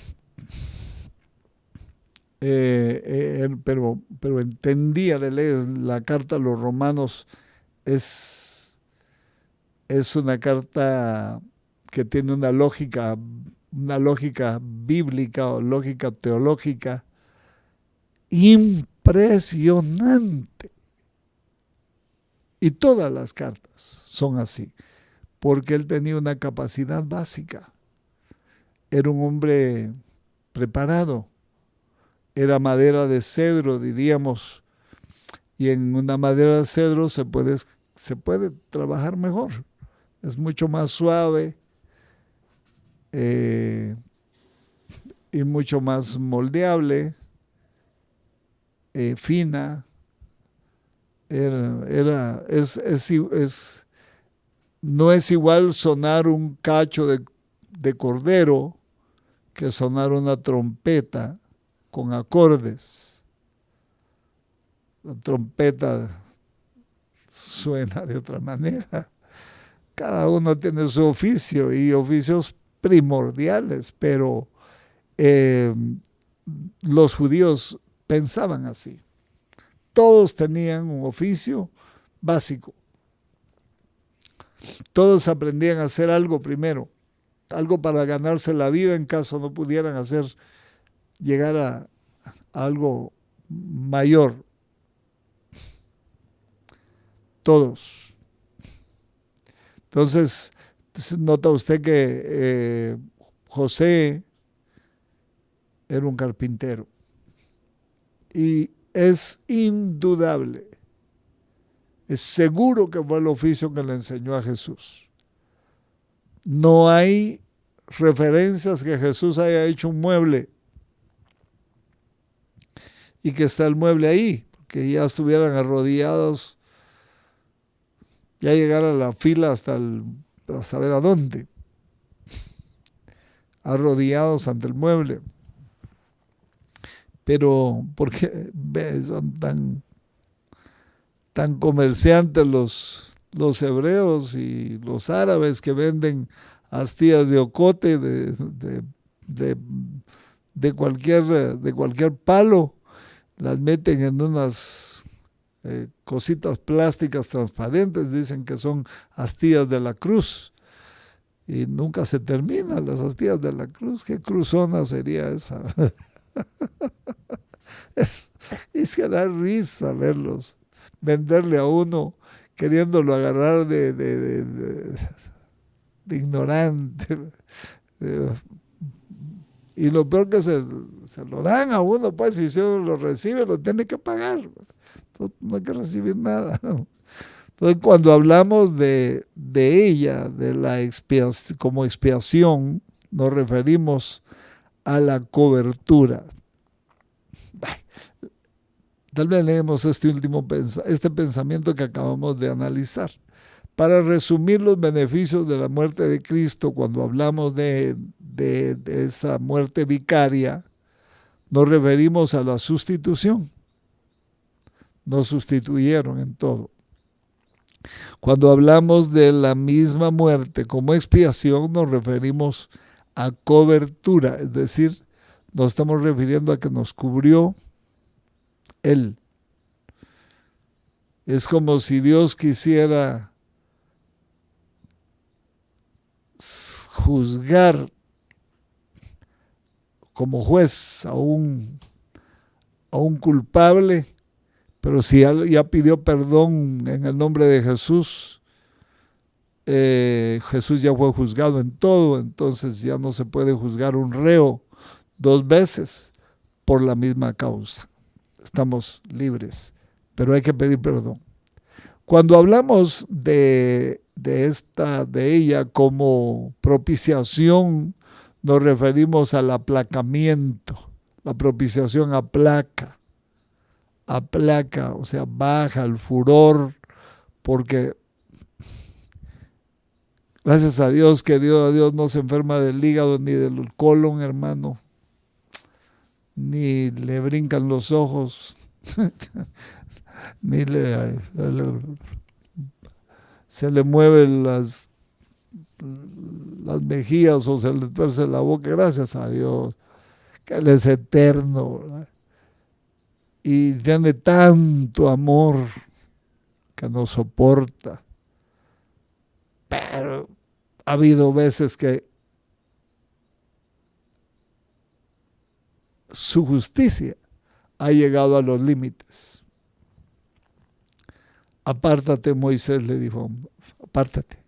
pero entendía de leyes. La carta a los romanos es una carta que tiene una lógica bíblica o lógica teológica impresionante. Y todas las cartas son así, porque él tenía una capacidad básica. Era un hombre preparado, era madera de cedro, diríamos, y en una madera de cedro se puede trabajar mejor, es mucho más suave, y mucho más moldeable, fina. No es igual sonar un cacho de cordero que sonar una trompeta con acordes. La trompeta suena de otra manera. Cada uno tiene su oficio y oficios primordiales, pero los judíos pensaban así. Todos tenían un oficio básico. Todos aprendían a hacer algo primero, algo para ganarse la vida en caso no pudieran llegar a algo mayor. Todos. Entonces, nota usted que José era un carpintero. Y es indudable, es seguro que fue el oficio que le enseñó a Jesús. No hay referencias que Jesús haya hecho un mueble y que está el mueble ahí, porque ya estuvieran arrodillados, ya llegara la fila hasta saber a dónde, arrodillados ante el mueble. Pero porque son tan comerciantes los hebreos y los árabes que venden astillas de ocote de cualquier palo, las meten en unas cositas plásticas transparentes, dicen que son astillas de la cruz, y nunca se terminan las astillas de la cruz. ¿Qué cruzona sería esa? Es que da risa verlos, venderle a uno, queriéndolo agarrar de ignorante. Y lo peor que se lo dan a uno, pues, y si uno lo recibe, lo tiene que pagar. No hay que recibir nada. Entonces, cuando hablamos de ella, de la expiación, como expiación, nos referimos a la cobertura. Tal vez leemos este pensamiento que acabamos de analizar. Para resumir los beneficios de la muerte de Cristo, cuando hablamos de esta muerte vicaria, nos referimos a la sustitución. Nos sustituyeron en todo. Cuando hablamos de la misma muerte como expiación, nos referimos a cobertura, es decir, nos estamos refiriendo a que nos cubrió Él. Es como si Dios quisiera juzgar como juez a un culpable, pero si ya pidió perdón en el nombre de Jesús, Jesús ya fue juzgado en todo, entonces ya no se puede juzgar un reo 2 veces por la misma causa. Estamos libres, pero hay que pedir perdón. Cuando hablamos de ella como propiciación, nos referimos al aplacamiento. La propiciación aplaca, o sea, baja el furor, porque gracias a Dios que Dios no se enferma del hígado ni del colon, hermano, ni le brincan los ojos, ni se le mueven las mejillas o se le tuerce la boca, gracias a Dios, que Él es eterno, ¿verdad? Y tiene tanto amor que nos soporta. Pero ha habido veces que su justicia ha llegado a los límites. Apártate, Moisés le dijo, apártate.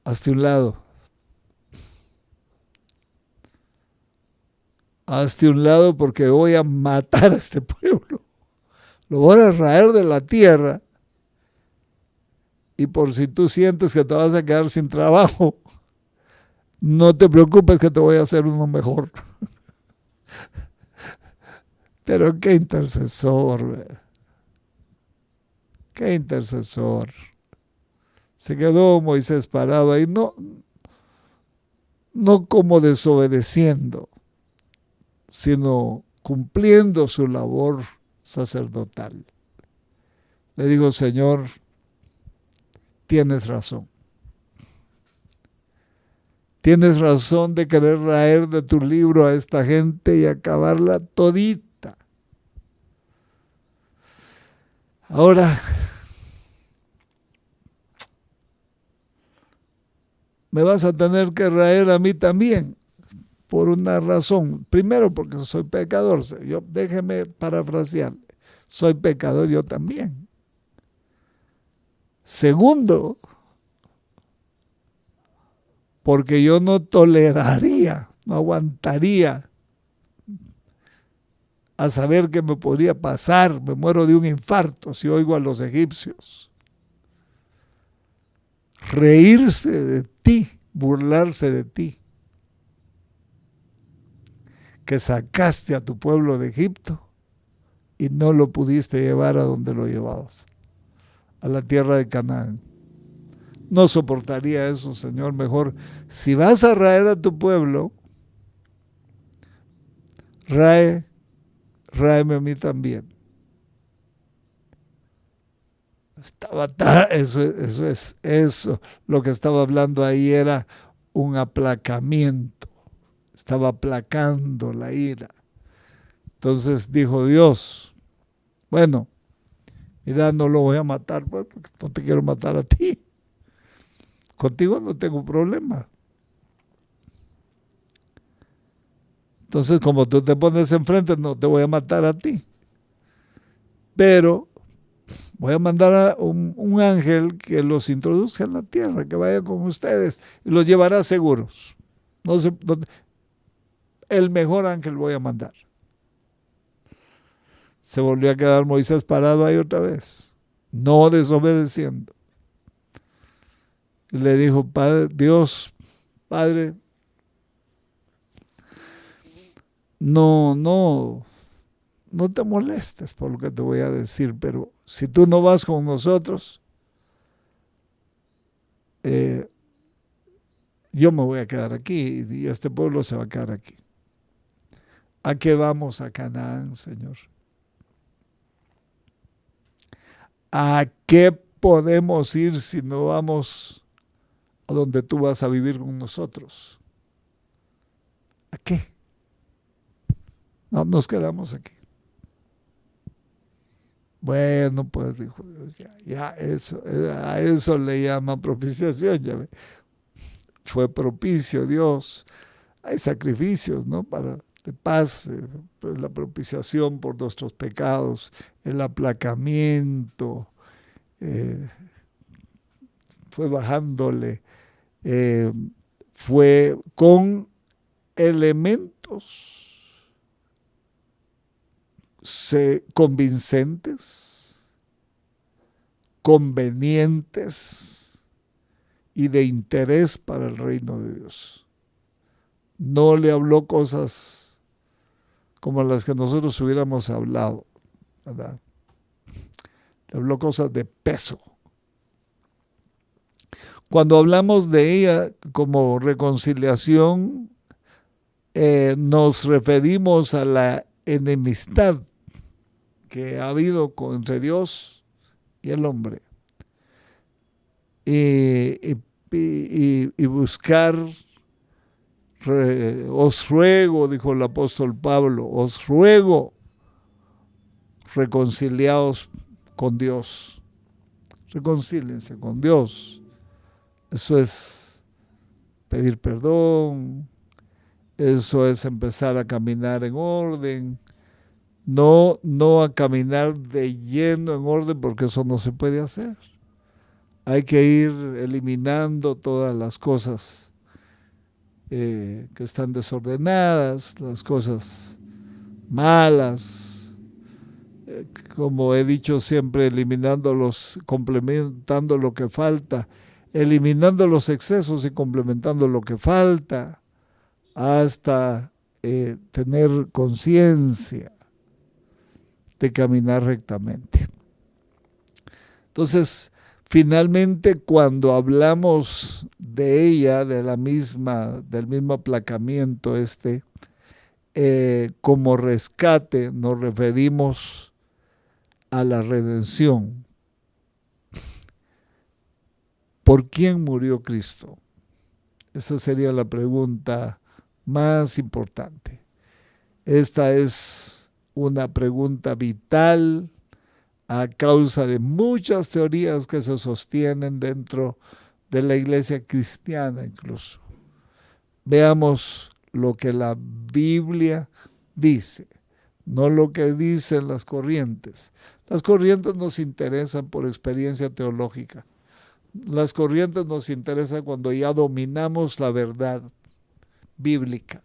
Hazte un lado. Hazte un lado porque voy a matar a este pueblo. Lo voy a raer de la tierra Y por si tú sientes que te vas a quedar sin trabajo, no te preocupes que te voy a hacer uno mejor. Pero qué intercesor, qué intercesor. Se quedó Moisés parado ahí, no como desobedeciendo, sino cumpliendo su labor sacerdotal. Le digo, Señor, tienes razón. Tienes razón de querer raer de tu libro a esta gente y acabarla todita. Ahora, me vas a tener que raer a mí también, por una razón. Primero, porque soy pecador. Déjeme parafrasear. Soy pecador yo también. Segundo, porque yo no toleraría, no aguantaría a saber qué me podría pasar. Me muero de un infarto si oigo a los egipcios reírse de ti, burlarse de ti, que sacaste a tu pueblo de Egipto y no lo pudiste llevar a donde lo llevabas, a la tierra de Canaán. No soportaría eso, Señor. Mejor, si vas a raer a tu pueblo, ráeme a mí también. Eso. Lo que estaba hablando ahí era un aplacamiento. Estaba aplacando la ira. Entonces dijo Dios, bueno, mira, no lo voy a matar, pues, porque no te quiero matar a ti. Contigo no tengo problema. Entonces, como tú te pones enfrente, no te voy a matar a ti. Pero voy a mandar a un ángel que los introduzca en la tierra, que vaya con ustedes y los llevará seguros. El mejor ángel voy a mandar. Se volvió a quedar Moisés parado ahí otra vez, no desobedeciendo. Y le dijo, Dios, Padre, no te molestes por lo que te voy a decir, pero si tú no vas con nosotros, yo me voy a quedar aquí y este pueblo se va a quedar aquí. ¿A qué vamos a Canaán, Señor? ¿A qué podemos ir si no vamos a donde tú vas a vivir con nosotros? ¿A qué? No, nos quedamos aquí. Bueno, pues dijo Dios, ya eso, a eso le llama propiciación, ya ve. Fue propicio Dios. Hay sacrificios, ¿no? De paz, la propiciación por nuestros pecados, el aplacamiento, fue bajándole, fue con elementos convincentes, convenientes y de interés para el reino de Dios. No le habló cosas como las que nosotros hubiéramos hablado, ¿verdad? Le habló cosas de peso. Cuando hablamos de ella como reconciliación, nos referimos a la enemistad que ha habido entre Dios y el hombre. Y buscar, os ruego, dijo el apóstol Pablo, os ruego, reconciliaos con Dios. Reconcíliense con Dios. Eso es pedir perdón, eso es empezar a caminar en orden, no a caminar de lleno en orden, porque eso no se puede hacer. Hay que ir eliminando todas las cosas que están desordenadas, las cosas malas, como he dicho siempre, complementando lo que falta, eliminando los excesos y complementando lo que falta, hasta tener conciencia de caminar rectamente. Entonces, finalmente, cuando hablamos de ella, del mismo aplacamiento como rescate, nos referimos a la redención. ¿Por quién murió Cristo? Esa sería la pregunta más importante. Esta es una pregunta vital a causa de muchas teorías que se sostienen dentro de la iglesia cristiana incluso. Veamos lo que la Biblia dice, no lo que dicen las corrientes. Las corrientes nos interesan por experiencia teológica. Las corrientes nos interesan cuando ya dominamos la verdad bíblica.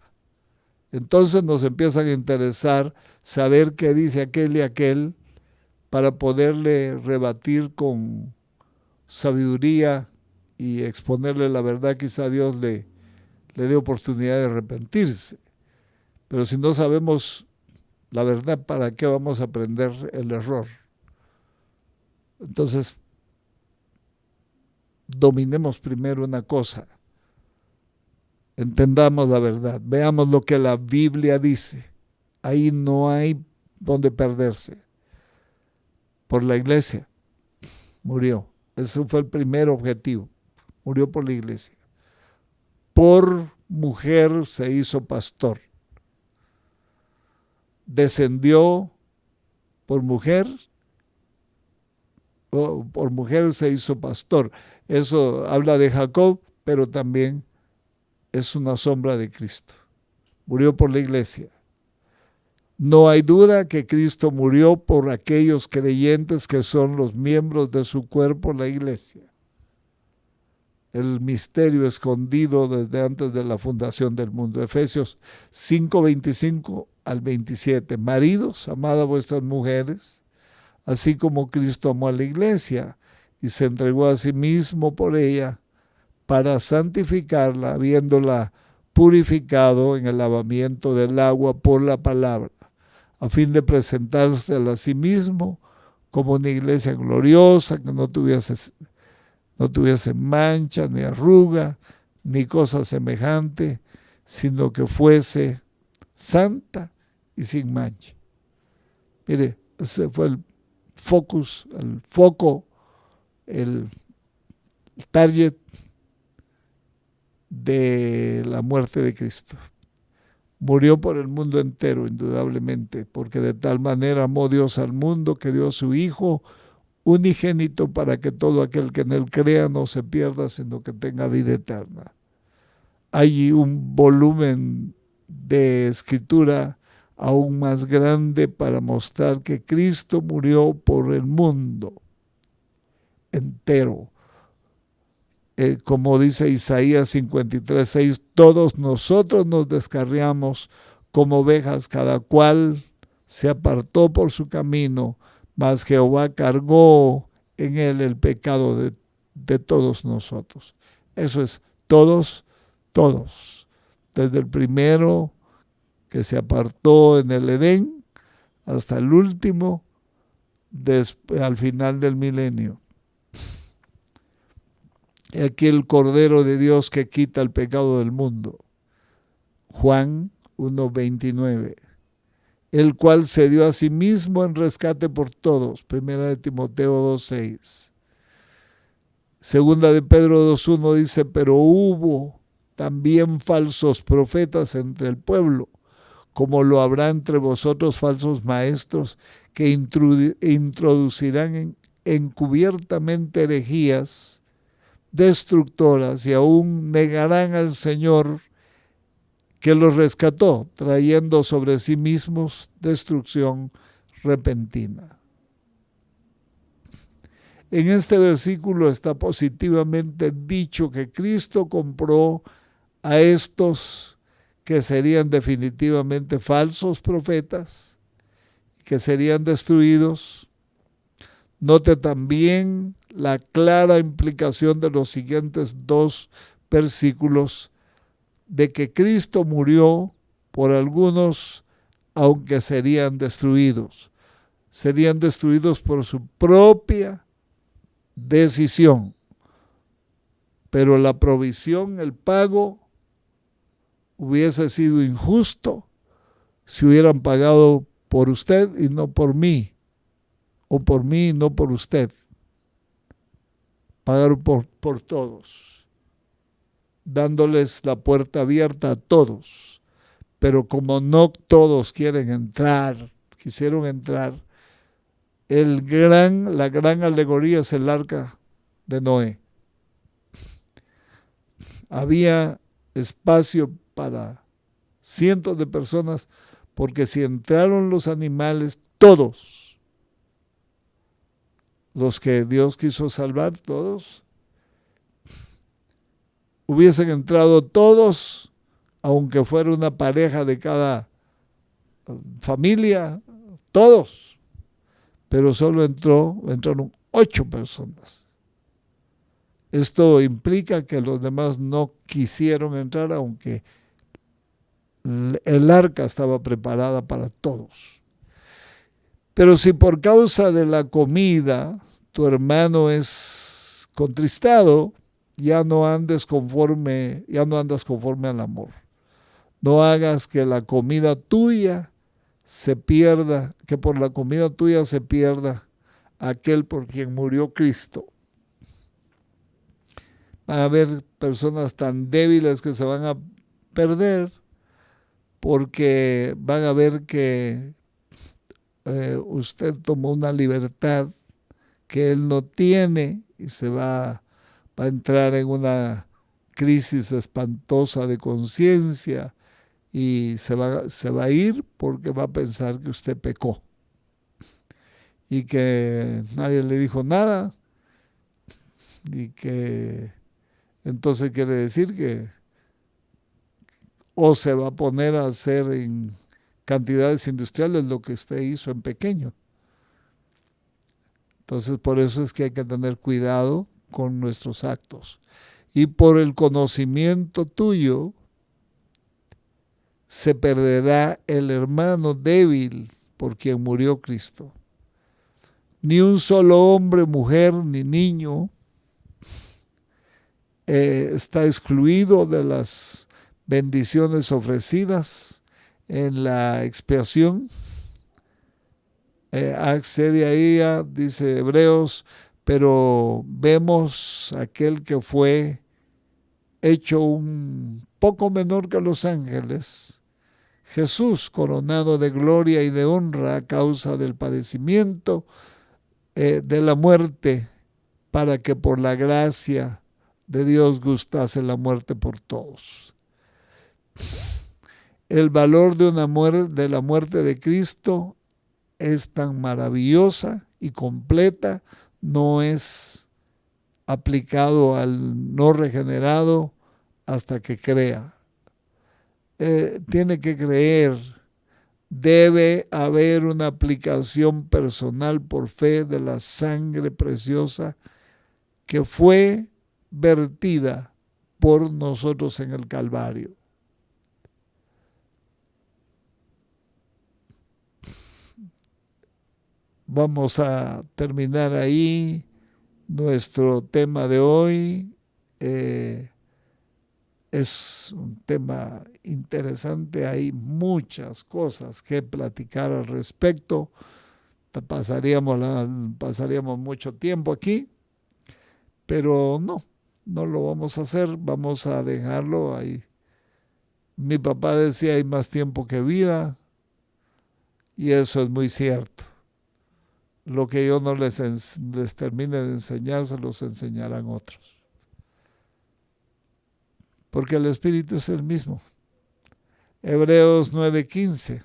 Entonces nos empiezan a interesar saber qué dice aquel y aquel para poderle rebatir con sabiduría y exponerle la verdad. Quizá Dios le dé oportunidad de arrepentirse. Pero si no sabemos la verdad, ¿para qué vamos a aprender el error? Entonces, dominemos primero una cosa. Entendamos la verdad. Veamos lo que la Biblia dice. Ahí no hay donde perderse. Por la iglesia murió. Ese fue el primer objetivo. Murió por la iglesia. Por mujer se hizo pastor. Descendió por mujer se hizo pastor. Eso habla de Jacob, pero también es una sombra de Cristo. Murió por la iglesia. No hay duda que Cristo murió por aquellos creyentes que son los miembros de su cuerpo, la iglesia. El misterio escondido desde antes de la fundación del mundo. Efesios 5:25 al 27. Maridos, amad a vuestras mujeres, así como Cristo amó a la iglesia y se entregó a sí mismo por ella para santificarla, habiéndola purificado en el lavamiento del agua por la palabra, a fin de presentársela a sí mismo como una iglesia gloriosa, que no tuviese mancha, ni arruga, ni cosa semejante, sino que fuese santa y sin mancha. Mire, ese fue el foco, el target de la muerte de Cristo. Murió por el mundo entero, indudablemente, porque de tal manera amó Dios al mundo que dio a su Hijo unigénito para que todo aquel que en él crea no se pierda, sino que tenga vida eterna. Hay un volumen de escritura aún más grande para mostrar que Cristo murió por el mundo entero. Como dice Isaías 53:6, todos nosotros nos descarriamos como ovejas, cada cual se apartó por su camino, mas Jehová cargó en él el pecado de todos nosotros. Eso es, todos, desde el primero que se apartó en el Edén hasta el último al final del milenio. Aquí el Cordero de Dios que quita el pecado del mundo. Juan 1:29. El cual se dio a sí mismo en rescate por todos. Primera de Timoteo 2:6. Segunda de Pedro 2:1 dice, pero hubo también falsos profetas entre el pueblo, como lo habrá entre vosotros falsos maestros que introducirán encubiertamente herejías destructoras y aún negarán al Señor que los rescató, trayendo sobre sí mismos destrucción repentina. En este versículo está positivamente dicho que Cristo compró a estos que serían definitivamente falsos profetas, que serían destruidos. Note también la clara implicación de los siguientes 2 versículos de que Cristo murió por algunos, aunque serían destruidos. Serían destruidos por su propia decisión. Pero la provisión, el pago, hubiese sido injusto si hubieran pagado por usted y no por mí, o por mí y no por usted. Pagaron por todos, dándoles la puerta abierta a todos. Pero como no todos quisieron entrar, la gran alegoría es el arca de Noé. Había espacio para cientos de personas, porque si entraron los animales, todos los que Dios quiso salvar, todos, hubiesen entrado todos, aunque fuera una pareja de cada familia, todos, pero solo entraron 8 personas. Esto implica que los demás no quisieron entrar, aunque el arca estaba preparada para todos. Pero si por causa de la comida tu hermano es contristado, ya no andas conforme al amor. No hagas que la comida tuya se pierda, que por la comida tuya se pierda aquel por quien murió Cristo. Van a haber personas tan débiles que se van a perder porque van a ver que usted tomó una libertad que él no tiene y se va a entrar en una crisis espantosa de conciencia y se va a ir porque va a pensar que usted pecó y que nadie le dijo nada, y que entonces quiere decir que o se va a poner a hacer en cantidades industriales lo que usted hizo en pequeño. Entonces por eso es que hay que tener cuidado con nuestros actos. Y por el conocimiento tuyo se perderá el hermano débil por quien murió Cristo. Ni un solo hombre, mujer, ni niño está excluido de las bendiciones ofrecidas en la expiación. Accede a ella, dice Hebreos, pero vemos aquel que fue hecho un poco menor que los ángeles, Jesús, coronado de gloria y de honra a causa del padecimiento de la muerte, para que por la gracia de Dios gustase la muerte por todos. El valor de la muerte de Cristo es tan maravillosa y completa, no es aplicado al no regenerado hasta que crea. Tiene que creer, debe haber una aplicación personal por fe de la sangre preciosa que fue vertida por nosotros en el Calvario. Vamos a terminar ahí nuestro tema de hoy. Es un tema interesante, hay muchas cosas que platicar al respecto. Pasaríamos mucho tiempo aquí, pero no lo vamos a hacer, vamos a dejarlo ahí. Mi papá decía, hay más tiempo que vida, y eso es muy cierto. Lo que yo no les termine de enseñar, se los enseñarán otros. Porque el Espíritu es el mismo. Hebreos 9:15.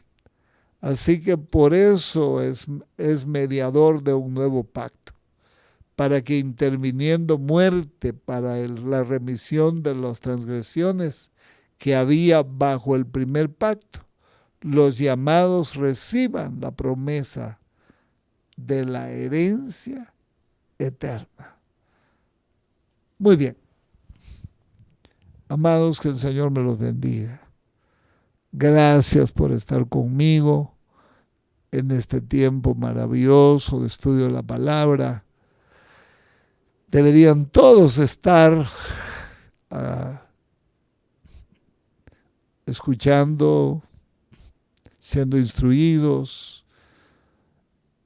Así que por eso es mediador de un nuevo pacto, para que interviniendo muerte para la remisión de las transgresiones que había bajo el primer pacto, los llamados reciban la promesa de la herencia eterna. Muy bien. Amados, que el Señor me los bendiga. Gracias por estar conmigo en este tiempo maravilloso de estudio de la palabra. Deberían todos estar escuchando, siendo instruidos.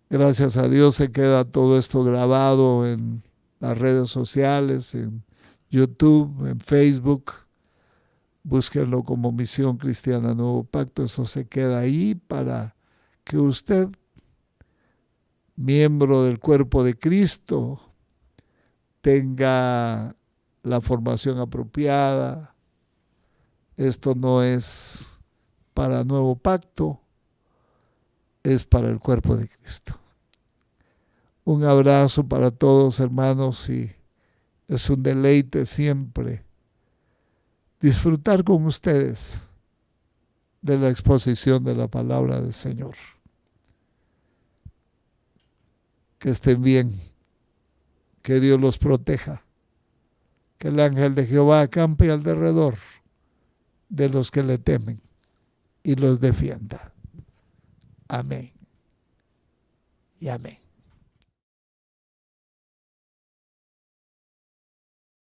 Gracias a Dios se queda todo esto grabado en las redes sociales, en YouTube, en Facebook. Búsquenlo como Misión Cristiana Nuevo Pacto. Eso se queda ahí para que usted, miembro del cuerpo de Cristo, tenga la formación apropiada. Esto no es para Nuevo Pacto, es para el cuerpo de Cristo. Un abrazo para todos, hermanos, y es un deleite siempre disfrutar con ustedes de la exposición de la palabra del Señor. Que estén bien, que Dios los proteja, que el ángel de Jehová acampe alrededor de los que le temen y los defienda. Amén y amén.